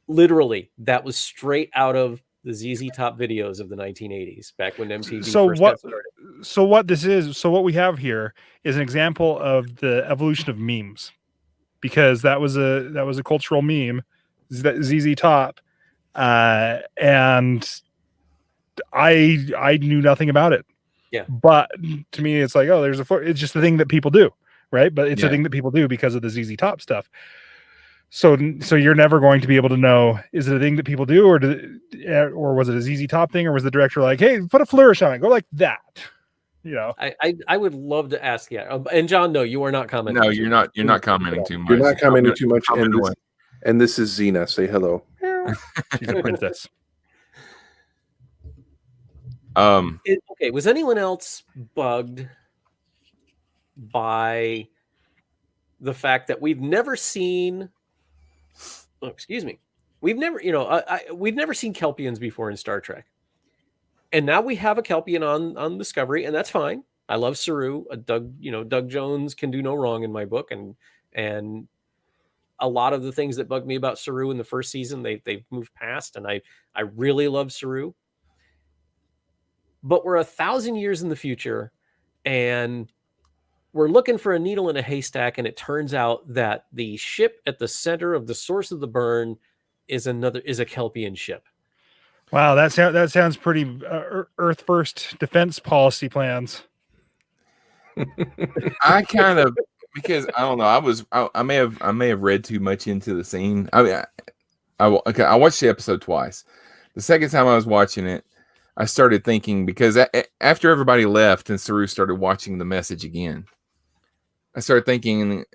Speaker 3: literally that was straight out of the ZZ Top videos of the 1980s, back when MTV first got started.
Speaker 4: So what we have here is an example of the evolution of memes, because that was a cultural meme, ZZ Top, and I knew nothing about it.
Speaker 3: Yeah.
Speaker 4: But to me, it's like, oh, it's just a thing that people do, right? But it's a thing that people do because of the ZZ Top stuff. So you're never going to be able to know, is it a thing that people do, or was it a ZZ Top thing, or was the director like, hey, put a flourish on it, go like that?
Speaker 3: I would love to ask. Yeah. And John, no, you are not commenting.
Speaker 1: No, you're not commenting too much.
Speaker 2: You're not commenting too much. And this is Xena. Say hello.
Speaker 4: She's a princess.
Speaker 3: Okay. Was anyone else bugged by the fact that we've never seen? Oh, excuse me. We've never, we've never seen Kelpians before in Star Trek, and now we have a Kelpian on Discovery, and that's fine. I love Saru. Doug Jones can do no wrong in my book, and a lot of the things that bugged me about Saru in the first season, they've moved past, and I really love Saru. But we're 1,000 years in the future, and we're looking for a needle in a haystack, and it turns out that the ship at the center of the source of the burn is a Kelpian ship.
Speaker 4: Wow, that sounds pretty Earth first defense policy plans.
Speaker 1: I kind of, because I don't know, I may have read too much into the scene. I mean, I watched the episode twice. The second time I was watching it, I started thinking, because after everybody left and Saru started watching the message again, I started thinking,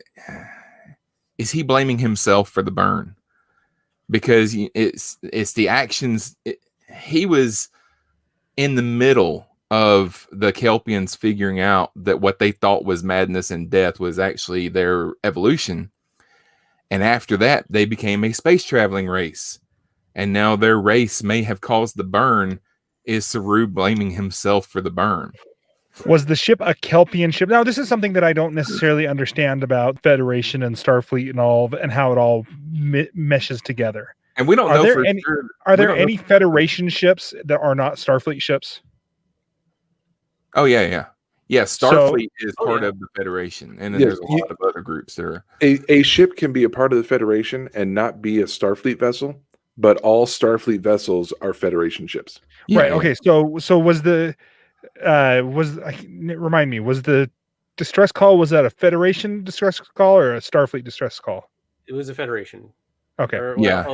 Speaker 1: is he blaming himself for the burn? Because it's the actions. He was in the middle of the Kelpians figuring out that what they thought was madness and death was actually their evolution. And after that, they became a space traveling race. And now their race may have caused the burn. Is Saru blaming himself for the burn?
Speaker 4: Was the ship a Kelpian ship? Now, this is something that I don't necessarily understand about Federation and Starfleet and how it all meshes together.
Speaker 1: And we don't know for
Speaker 4: sure. Are there any Federation ships that are not Starfleet ships?
Speaker 1: Oh, yeah. Starfleet is part of the Federation, and then there's a lot of other groups that are.
Speaker 2: A ship can be a part of the Federation and not be a Starfleet vessel, but all Starfleet vessels are Federation ships.
Speaker 4: Yeah, right. Okay. So was the remind me, was the distress call, was that a Federation distress call or a Starfleet distress call?
Speaker 3: It was a Federation.
Speaker 4: Okay.
Speaker 1: Yeah.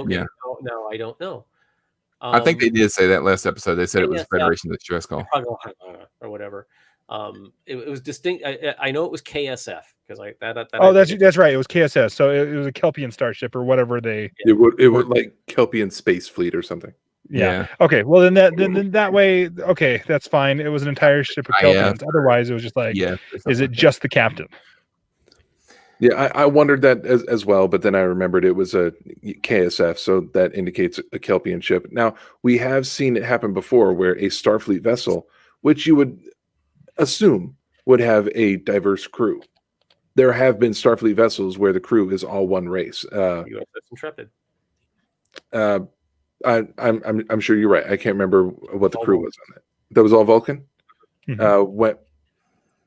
Speaker 3: No, I don't know.
Speaker 1: I think they did say that last episode. They said it was a Federation distress call
Speaker 3: or whatever. It was distinct. I know it was KSF because
Speaker 4: that's right. It was KSS. So it was a Kelpian starship or whatever they.
Speaker 2: It would like Kelpian Space Fleet or something.
Speaker 4: Yeah. Okay. Well, then that way. Okay, that's fine. It was an entire ship of Kelpians. Otherwise, it was just like, is it just the captain?
Speaker 2: Yeah, I wondered that as well, but then I remembered it was a KSF, so that indicates a Kelpian ship. Now, we have seen it happen before where a Starfleet vessel, which you would assume would have a diverse crew. There have been Starfleet vessels where the crew is all one race.
Speaker 3: USS Intrepid.
Speaker 2: I'm sure you're right. I can't remember what the crew was on it. That was all Vulcan?
Speaker 4: Mm-hmm.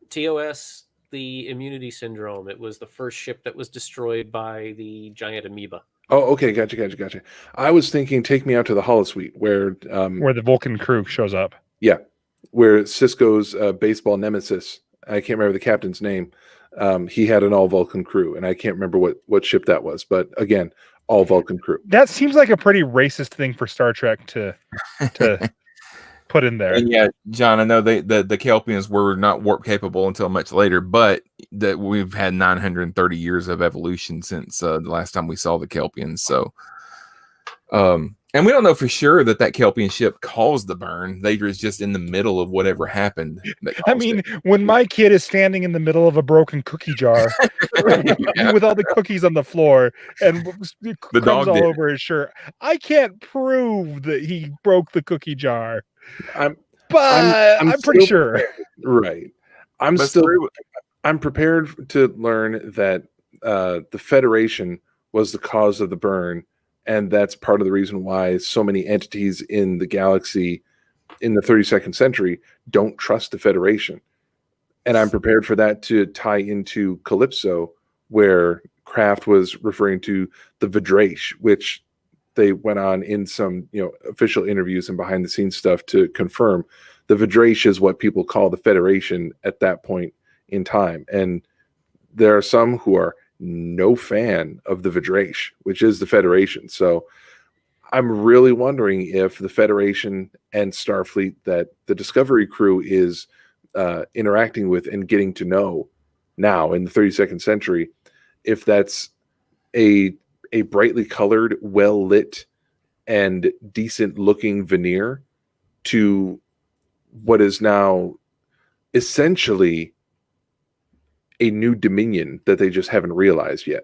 Speaker 3: TOS, the Immunity Syndrome. It was the first ship that was destroyed by the giant amoeba.
Speaker 2: Oh, okay. Gotcha. I was thinking Take Me Out to the Holosuite, where
Speaker 4: the Vulcan crew shows up.
Speaker 2: Yeah, where Sisko's baseball nemesis, I can't remember the captain's name, he had an all-Vulcan crew, and I can't remember what ship that was, but again, all Vulcan crew.
Speaker 4: That seems like a pretty racist thing for Star Trek to put in there.
Speaker 1: And yeah, John, I know the Kelpians were not warp capable until much later, but that we've had 930 years of evolution since the last time we saw the Kelpians. So, and we don't know for sure that Kelpian ship caused the burn. They were just in the middle of whatever happened.
Speaker 4: I mean, when my kid is standing in the middle of a broken cookie jar with all the cookies on the floor and
Speaker 1: the
Speaker 4: crumbs
Speaker 1: dog
Speaker 4: all
Speaker 1: did.
Speaker 4: over his shirt, I can't prove that he broke the cookie jar. I'm pretty sure.
Speaker 2: Right. I'm prepared to learn that the Federation was the cause of the burn, and that's part of the reason why so many entities in the galaxy in the 32nd century don't trust the Federation. And I'm prepared for that to tie into Calypso, where Kraft was referring to the Vidrash, which they went on in some official interviews and behind the scenes stuff to confirm. The Vidrash is what people call the Federation at that point in time. And there are some who are no fan of the Vidrash, which is the Federation. So I'm really wondering if the Federation and Starfleet that the Discovery crew is interacting with and getting to know now in the 32nd century, if that's a brightly colored, well-lit, and decent-looking veneer to what is now essentially a new dominion that they just haven't realized yet.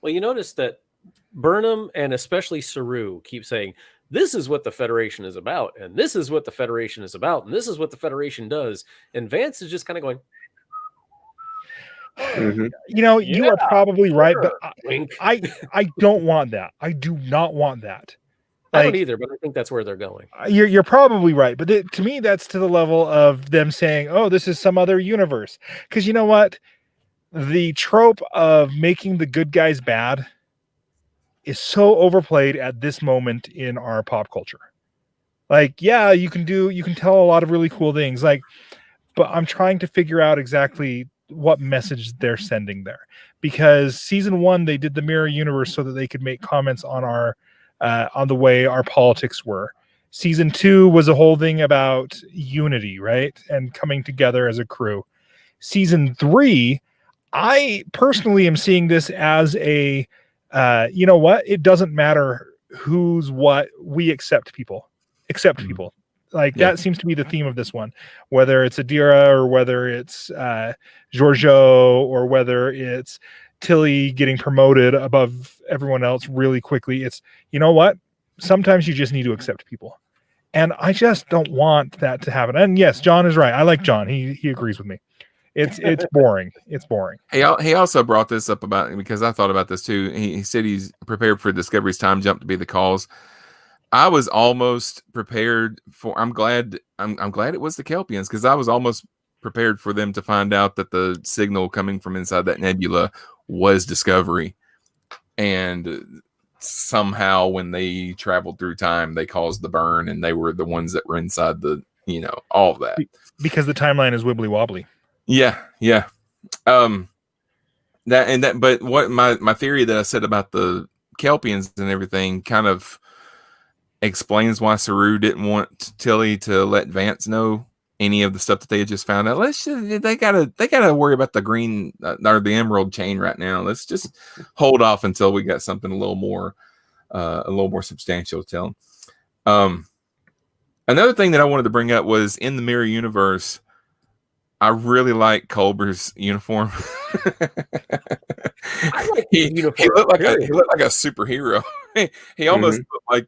Speaker 3: Well, you notice that Burnham and especially Saru keep saying, this is what the Federation is about, and this is what the Federation is about, and this is what the Federation does. And Vance is just kind of going,
Speaker 2: Mm-hmm.
Speaker 4: You are probably right, but
Speaker 3: wink.
Speaker 4: I don't want that. I do not want that.
Speaker 3: I don't either, but I think that's where they're going.
Speaker 4: You're probably right, but to me, that's to the level of them saying, "Oh, this is some other universe." Because you know what, the trope of making the good guys bad is so overplayed at this moment in our pop culture. Like, yeah, you can tell a lot of really cool things, like, but I'm trying to figure out exactly what message they're sending there, because season 1 they did the mirror universe so that they could make comments on our on the way our politics were. Season 2 was a whole thing about unity, right, and coming together as a crew. Season 3, I personally am seeing this as a you know what, it doesn't matter who's what, we accept people. Like, that seems to be the theme of this one, whether it's Adira or whether it's Giorgio or whether it's Tilly getting promoted above everyone else really quickly. It's, you know what? Sometimes you just need to accept people. And I just don't want that to happen. And yes, John is right. I like John. He agrees with me. It's boring. It's boring.
Speaker 1: He also brought this up about, because I thought about this too. He said he's prepared for Discovery's time jump to be the cause. I was almost prepared for. I'm glad it was the Kelpians, because I was almost prepared for them to find out that the signal coming from inside that nebula was Discovery, and somehow when they traveled through time, they caused the burn, and they were the ones that were inside the, all of that,
Speaker 4: because the timeline is wibbly wobbly.
Speaker 1: Yeah. But what my theory that I said about the Kelpians and everything kind of explains why Saru didn't want Tilly to let Vance know any of the stuff that they had just found out. They gotta worry about the green or the emerald chain right now. Let's just hold off until we got something a little more substantial to tell them. Another thing that I wanted to bring up was in the mirror universe, I really like Culber's uniform.
Speaker 3: I like the uniform.
Speaker 1: He looked like a superhero. He almost looked like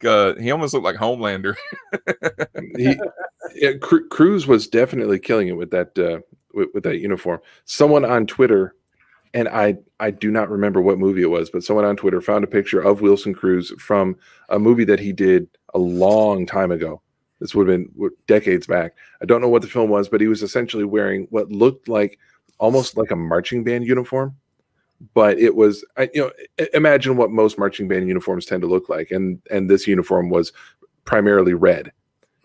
Speaker 1: Homelander.
Speaker 2: Cruz was definitely killing it with that with that uniform. Someone on Twitter, and I do not remember what movie it was, but someone on Twitter found a picture of Wilson Cruz from a movie that he did a long time ago. This would have been decades back. I don't know what the film was, but he was essentially wearing what looked like almost like a marching band uniform. But it was, imagine what most marching band uniforms tend to look like. And this uniform was primarily red.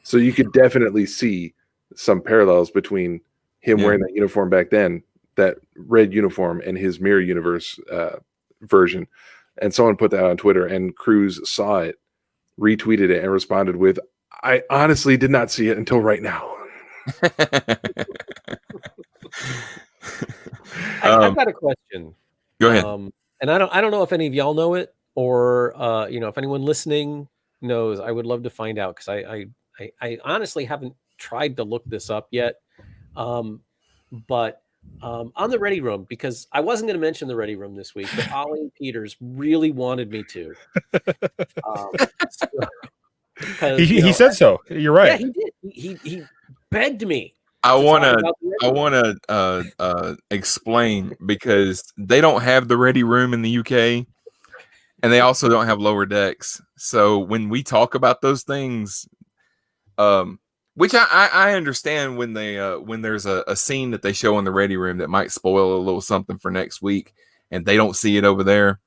Speaker 2: So you could definitely see some parallels between him wearing that uniform back then, that red uniform, and his Mirror Universe version. And someone put that on Twitter, and Cruz saw it, retweeted it, and responded with, I honestly did not see it until right now.
Speaker 3: I've got a question.
Speaker 1: Go ahead.
Speaker 3: And I don't know if any of y'all know it, or if anyone listening knows. I would love to find out, because I honestly haven't tried to look this up yet. But on the Ready Room, because I wasn't going to mention the Ready Room this week, but Ollie Peters really wanted me to.
Speaker 4: He said so. You're right.
Speaker 3: Yeah, he did. He begged me.
Speaker 1: I want to explain, because they don't have the Ready Room in the UK, and they also don't have lower decks. So when we talk about those things, which I understand, when they when there's a scene that they show in the Ready Room that might spoil a little something for next week, and they don't see it over there.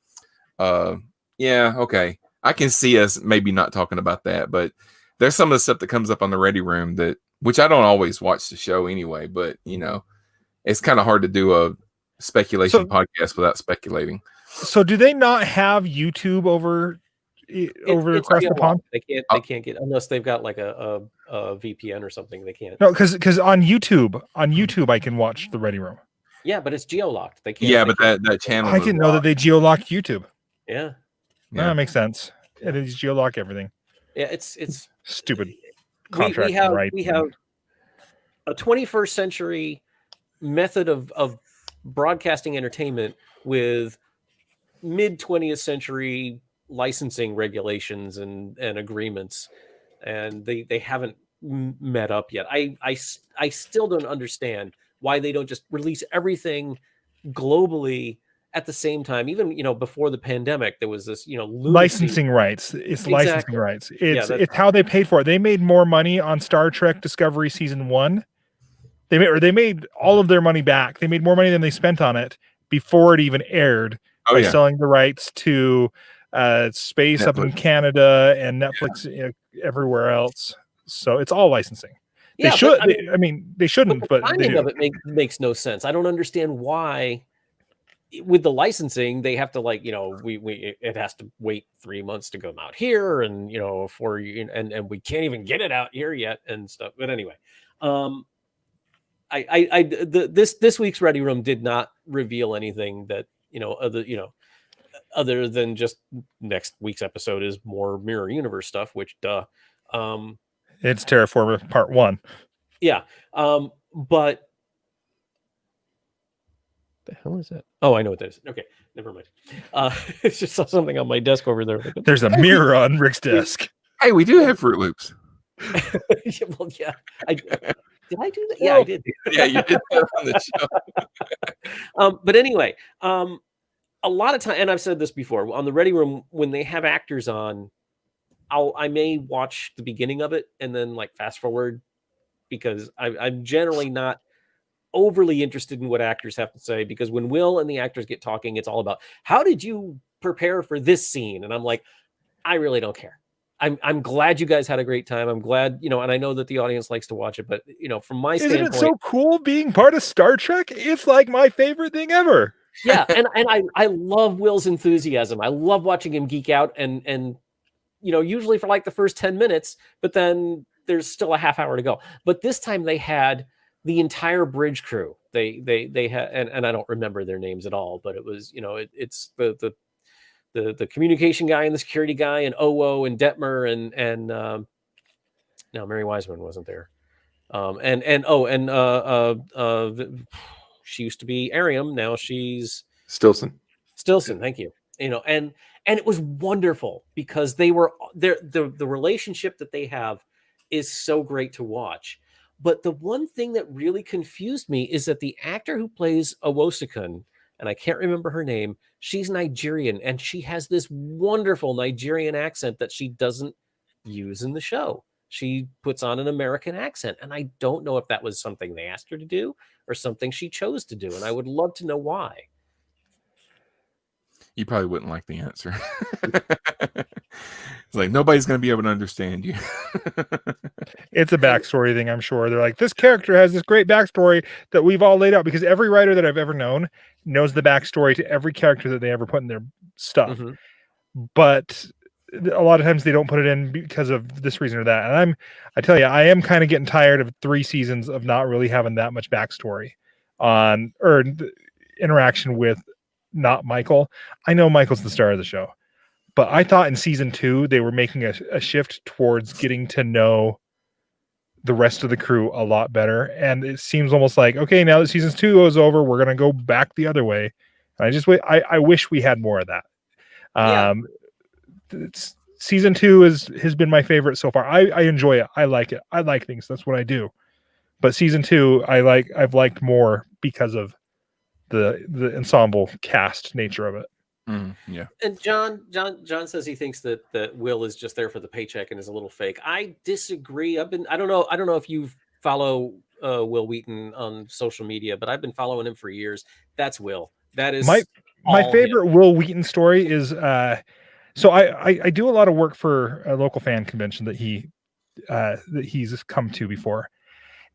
Speaker 1: Yeah, okay, I can see us maybe not talking about that, but there's some of the stuff that comes up on the Ready Room that, which I don't always watch the show anyway, but it's kind of hard to do a speculation podcast without speculating.
Speaker 4: So do they not have YouTube over across the pond?
Speaker 3: They can't get, unless they've got like a VPN or something. They can't.
Speaker 4: No, because on YouTube I can watch the Ready Room.
Speaker 3: Yeah, but it's geo-locked. They can't.
Speaker 1: Yeah, but that channel.
Speaker 4: I didn't know that they geo-locked YouTube.
Speaker 3: Yeah.
Speaker 4: That makes sense. It is geo-lock everything.
Speaker 3: Yeah, it's
Speaker 4: stupid contract.
Speaker 3: We have a 21st century method of broadcasting entertainment with mid 20th century licensing regulations and agreements, and they haven't met up yet. I still don't understand why they don't just release everything globally at the same time. Even before the pandemic, there was this
Speaker 4: licensing rights. It's
Speaker 3: Exactly.
Speaker 4: Licensing rights. It's how they paid for it. They made more money on Star Trek Discovery season 1. They made all of their money back. They made more money than they spent on it before it even aired by selling the rights to space Netflix up in Canada and Netflix everywhere else. So it's all licensing. They should. They shouldn't. But the timing
Speaker 3: of it makes no sense. I don't understand why. With the licensing, they have to it has to wait 3 months to come out here, and and we can't even get it out here yet and stuff. But anyway, this week's Ready Room did not reveal anything that other than just next week's episode is more Mirror Universe stuff, which
Speaker 4: it's Terraform Part 1.
Speaker 3: Yeah, but. The hell is that? Oh, I know what that is. Okay, never mind. It's just saw something on my desk over there.
Speaker 4: There's a mirror on Rick's desk.
Speaker 1: Hey, we do have Fruit Loops.
Speaker 3: Well, yeah. Did I do that? Yeah, I did.
Speaker 1: Yeah, you did that on the
Speaker 3: show. But anyway, a lot of time, and I've said this before, on the Ready Room, when they have actors on, I may watch the beginning of it and then fast forward, because I'm generally not overly interested in what actors have to say, because when Will and the actors get talking, it's all about, how did you prepare for this scene? And I'm like, I really don't care. I'm glad you guys had a great time. I'm glad, and I know that the audience likes to watch it, but from my standpoint,
Speaker 4: isn't it so cool being part of Star Trek? It's like my favorite thing ever.
Speaker 3: Yeah, and I love Will's enthusiasm. I love watching him geek out, and usually for the first 10 minutes, but then there's still a half hour to go. But this time they had the entire bridge crew. They had, and I don't remember their names at all, but it was, it's the communication guy and the security guy and Owo and Detmer and no, Mary Wiseman wasn't there. She used to be Ariam. Now she's
Speaker 2: Stilson.
Speaker 3: Thank you. And it was wonderful, because they were there. The relationship that they have is so great to watch. But the one thing that really confused me is that the actor who plays Owosekun, and I can't remember her name, she's Nigerian, and she has this wonderful Nigerian accent that she doesn't use in the show. She puts on an American accent, and I don't know if that was something they asked her to do or something she chose to do, and I would love to know why.
Speaker 1: You probably wouldn't like the answer. It's like, nobody's going to be able to understand you.
Speaker 4: It's a backstory thing, I'm sure. They're like, this character has this great backstory that we've all laid out, because every writer that I've ever known knows the backstory to every character that they ever put in their stuff.
Speaker 3: Mm-hmm.
Speaker 4: But a lot of times they don't put it in because of this reason or that. And I tell you, I am kind of getting tired of 3 seasons of not really having that much backstory on or interaction with not Michael. I know Michael's the star of the show, but I thought in season 2 they were making a shift towards getting to know the rest of the crew a lot better. And it seems almost like, okay, now that season 2 is over, we're gonna go back the other way. And I wish we had more of that.
Speaker 3: Yeah.
Speaker 4: Season 2 has been my favorite so far. I enjoy it. I like it. I like things. That's what I do. But season 2, I've liked more because of the ensemble cast nature of it.
Speaker 1: Yeah.
Speaker 3: And John says he thinks that Will is just there for the paycheck and is a little fake. I disagree. I don't know if you follow Will Wheaton on social media, but I've been following him for years. That's Will. That is
Speaker 4: my favorite Will Wheaton story is so I do a lot of work for a local fan convention that he's come to before.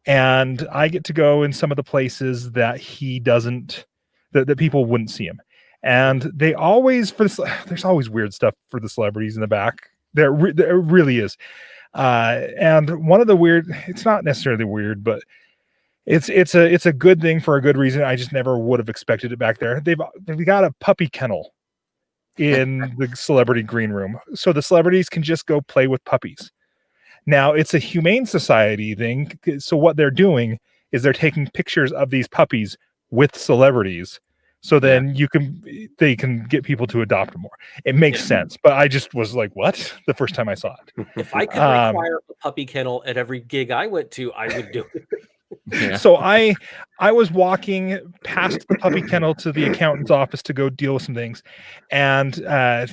Speaker 4: And I get to go in some of the places that he doesn't, that people wouldn't see him. And they always, there's always weird stuff for the celebrities in the back. There really is. And one of the weird, it's not necessarily weird, but it's a good thing for a good reason. I just never would have expected it back there. They've got a puppy kennel in the celebrity green room. So the celebrities can just go play with puppies. Now, it's a humane society thing. So what they're doing is they're taking pictures of these puppies with celebrities. So then they can get people to adopt them more. It makes sense. But I just was like, what? The first time I saw it.
Speaker 3: If I could require a puppy kennel at every gig I went to, I would do it.
Speaker 4: Yeah. So I was walking past the puppy kennel to the accountant's office to go deal with some things and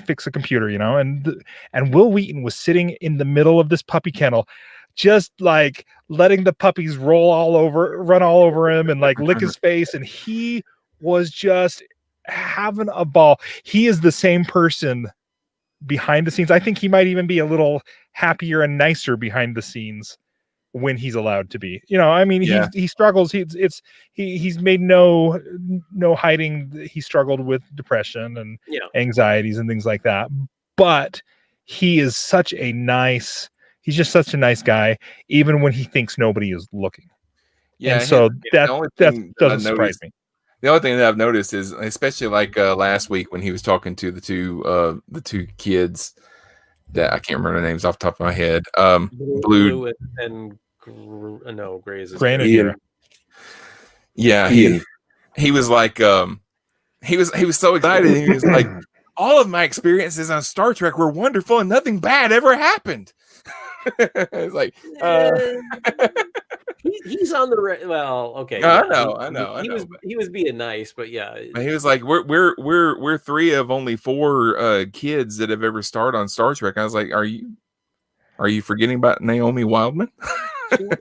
Speaker 4: fix a computer, and Will Wheaton was sitting in the middle of this puppy kennel, just like letting the puppies run all over him and like lick his face. And he was just having a ball. He is the same person behind the scenes. I think he might even be a little happier and nicer behind the scenes when he's allowed to be. He struggles. He's made no hiding. He struggled with depression and anxieties and things like that. But he's just such a nice guy, even when he thinks nobody is looking. Yeah. And so that doesn't surprise me.
Speaker 1: The only thing that I've noticed is, especially like last week when he was talking to the two kids that I can't remember their names off the top of my head. Blue
Speaker 3: and Gray is
Speaker 1: Ian. Yeah, he was like he was so excited. He was like, all of my experiences on Star Trek were wonderful and nothing bad ever happened. It's like
Speaker 3: he's on the well, okay.
Speaker 1: I know.
Speaker 3: He was being nice, but yeah.
Speaker 1: He was like, we're 3 of only 4 kids that have ever starred on Star Trek. I was like, are you forgetting about Naomi Wildman?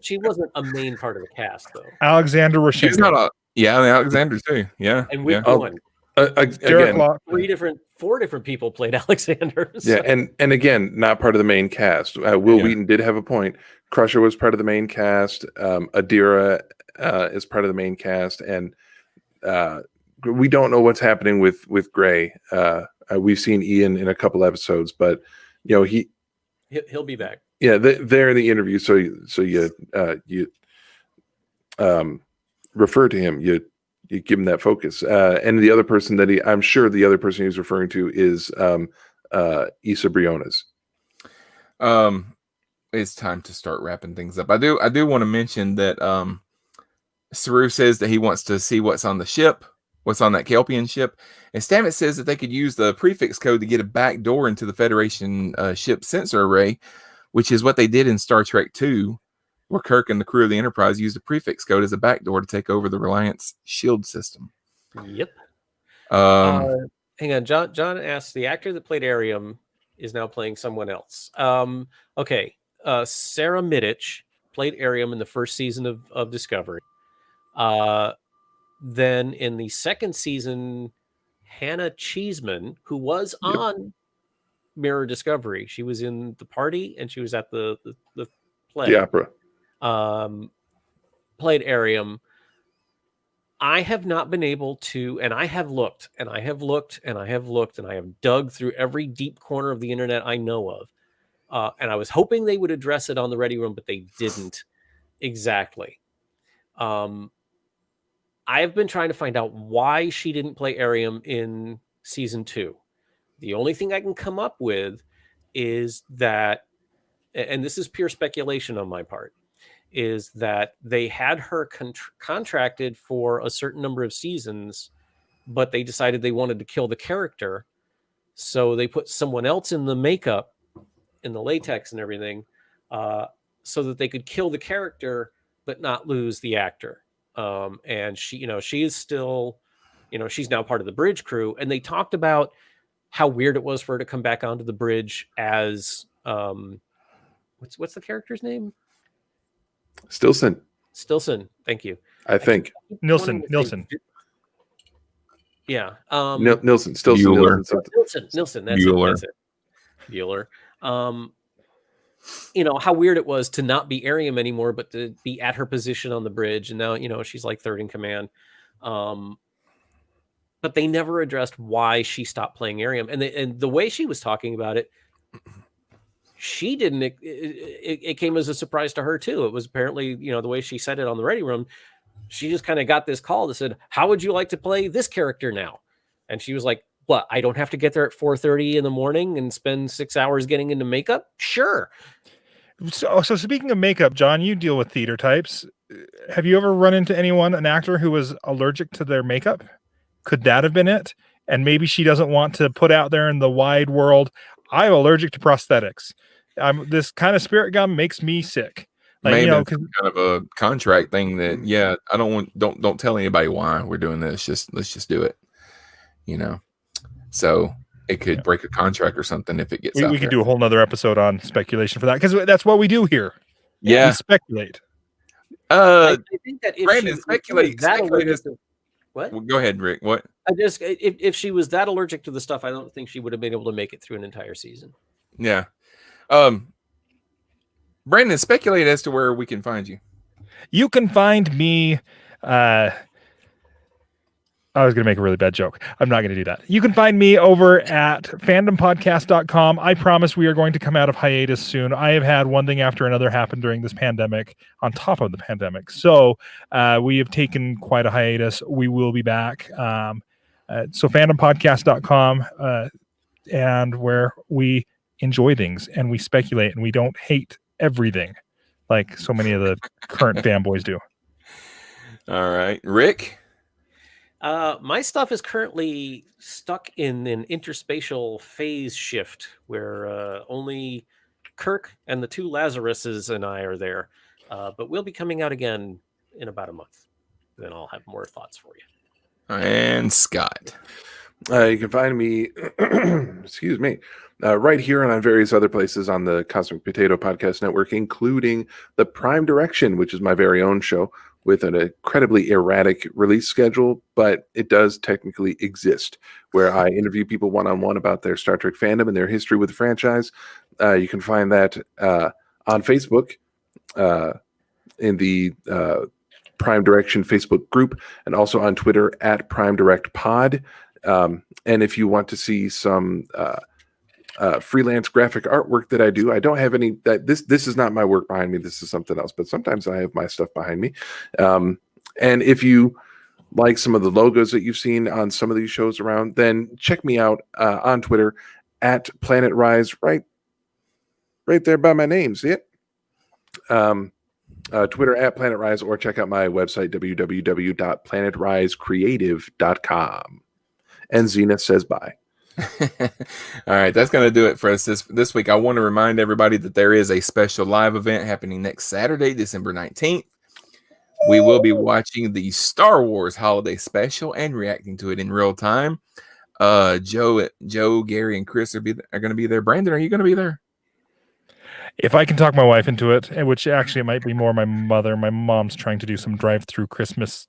Speaker 3: She wasn't a main part of the cast, though.
Speaker 4: Alexander Rashenko.
Speaker 1: She's not Alexander too. Yeah.
Speaker 3: And which one?
Speaker 2: Again,
Speaker 3: 4 different people played Alexander. So.
Speaker 2: Yeah, and again, not part of the main cast. Will Wheaton did have a point. Crusher was part of the main cast. Adira is part of the main cast, and we don't know what's happening with Gray. We've seen Ian in a couple episodes, but he'll
Speaker 3: be back.
Speaker 2: Yeah, they're in the interview, so you refer to him. You give him that focus. And the other person I'm sure the other person he's referring to is Issa Briones.
Speaker 1: It's time to start wrapping things up. I do want to mention that Saru says that he wants to see what's on the ship, what's on that Kelpian ship. And Stamets says that they could use the prefix code to get a back door into the Federation ship sensor array, which is what they did in Star Trek II, where Kirk and the crew of the Enterprise used a prefix code as a backdoor to take over the Reliance shield system.
Speaker 3: Yep. Hang on. John asks, the actor that played Arium is now playing someone else. Okay. Sarah Middich played Arium in the first season of Discovery. Then in the second season, Hannah Cheeseman, who was on Mirror Discovery, she was in The Party and she was at the play.
Speaker 2: The opera.
Speaker 3: Played Arium. I have not been able to, and I have looked, and I have looked, and I have looked, and I have dug through every deep corner of the internet I know of. And I was hoping they would address it on the Ready Room, but they didn't exactly. I have been trying to find out why she didn't play Ariam in season 2. The only thing I can come up with is that, and this is pure speculation on my part, is that they had her contracted for a certain number of seasons, but they decided they wanted to kill the character. So they put someone else in the makeup, in the latex and everything, so that they could kill the character, but not lose the actor. And she is still, she's now part of the bridge crew. And they talked about how weird it was for her to come back onto the bridge as, what's the character's name?
Speaker 2: Stilson.
Speaker 3: Thank you.
Speaker 2: I think
Speaker 4: Nilsson.
Speaker 3: Yeah.
Speaker 2: Nilsson. Stilson.
Speaker 3: Nilsson. That's it. Bueller. How weird it was to not be Ariam anymore, but to be at her position on the bridge. And now, she's like third in command. But they never addressed why she stopped playing Ariam. And the way she was talking about it, she didn't, it came as a surprise to her too. It was apparently, the way she said it on the Ready Room, she just kind of got this call that said, how would you like to play this character now? And she was like, what? I don't have to get there at 4:30 in the morning and spend 6 hours getting into makeup? Sure.
Speaker 4: So speaking of makeup, John, you deal with theater types. Have you ever run into an actor who was allergic to their makeup? Could that have been it? And maybe she doesn't want to put out there in the wide world, I'm allergic to prosthetics. This kind of spirit gum makes me sick. Like,
Speaker 1: maybe it's kind of a contract thing that, I don't tell anybody why we're doing this. Let's just do it. So it could break a contract or something if it gets out.
Speaker 4: We could do a whole nother episode on speculation for that, because that's what we do here.
Speaker 1: Yeah,
Speaker 4: we speculate.
Speaker 3: I think that if
Speaker 1: Brandon, speculate as to
Speaker 3: what?
Speaker 1: Well, go ahead, Rick. What?
Speaker 3: If she was that allergic to the stuff, I don't think she would have been able to make it through an entire season.
Speaker 1: Yeah. Brandon, speculate as to where we can find you.
Speaker 4: You can find me. I was going to make a really bad joke. I'm not going to do that. You can find me over at fandompodcast.com. I promise we are going to come out of hiatus soon. I have had one thing after another happen during this pandemic on top of the pandemic. So we have taken quite a hiatus. We will be back. So fandompodcast.com and where we enjoy things and we speculate and we don't hate everything like so many of the current fanboys do.
Speaker 1: All right. Rick?
Speaker 3: My stuff is currently stuck in an interspatial phase shift where only Kirk and the two Lazaruses and I are there. But we'll be coming out again in about a month. Then I'll have more thoughts for you.
Speaker 1: And Scott.
Speaker 2: You can find me, excuse me, right here and on various other places on the Cosmic Potato Podcast Network, including the Prime Direction, which is my very own show with an incredibly erratic release schedule, but it does technically exist, where I interview people one-on-one about their Star Trek fandom and their history with the franchise. You can find that on Facebook in the Prime Direction Facebook group, and also on Twitter at Prime Direct Pod. And if you want to see some freelance graphic artwork that I do, I don't have any. This is not my work behind me. This is something else. But sometimes I have my stuff behind me. And if you like some of the logos that you've seen on some of these shows around, then check me out on Twitter at Planet Rise. Right there by my name. See it? Twitter at Planet Rise, or check out my website www.planetrisecreative.com. And Zenith says bye.
Speaker 1: All right, that's going to do it for us this week. I want to remind everybody that there is a special live event happening next Saturday, December 19th. We will be watching the Star Wars Holiday Special and reacting to it in real time. Joe, Gary, and Chris are going to be there. Brandon, are you going to be there?
Speaker 4: If I can talk my wife into it, which actually it might be more my mother. My mom's trying to do some drive-through Christmas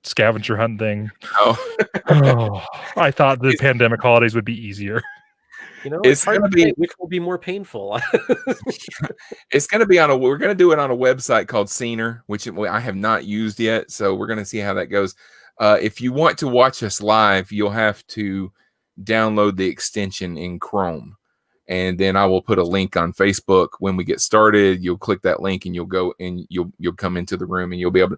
Speaker 4: scavenger hunt thing.
Speaker 1: Oh.
Speaker 4: I thought the pandemic holidays would be easier.
Speaker 3: You know,
Speaker 1: It's
Speaker 3: it's hard
Speaker 1: gonna
Speaker 3: to
Speaker 1: be
Speaker 3: say which will be more painful.
Speaker 1: it's gonna be on a we're gonna do it on a website called Scener, which I have not used yet. So we're gonna see how that goes. If you want to watch us live, you'll have to download the extension in Chrome. And then I will put a link on Facebook when we get started. You'll click that link and you'll go and you'll come into the room and you'll be able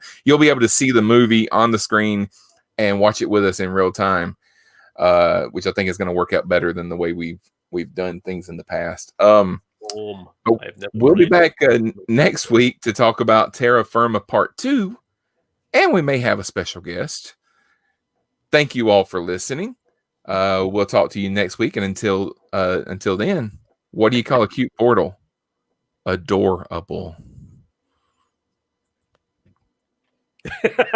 Speaker 1: to see the movie on the screen and watch it with us in real time, which I think is going to work out better than the way we've done things in the past.
Speaker 3: Boom.
Speaker 1: We'll be back next week to talk about Terra Firma Part 2, and we may have a special guest. Thank you all for listening. We'll talk to you next week, and until then, what do you call a cute portal? Adorable.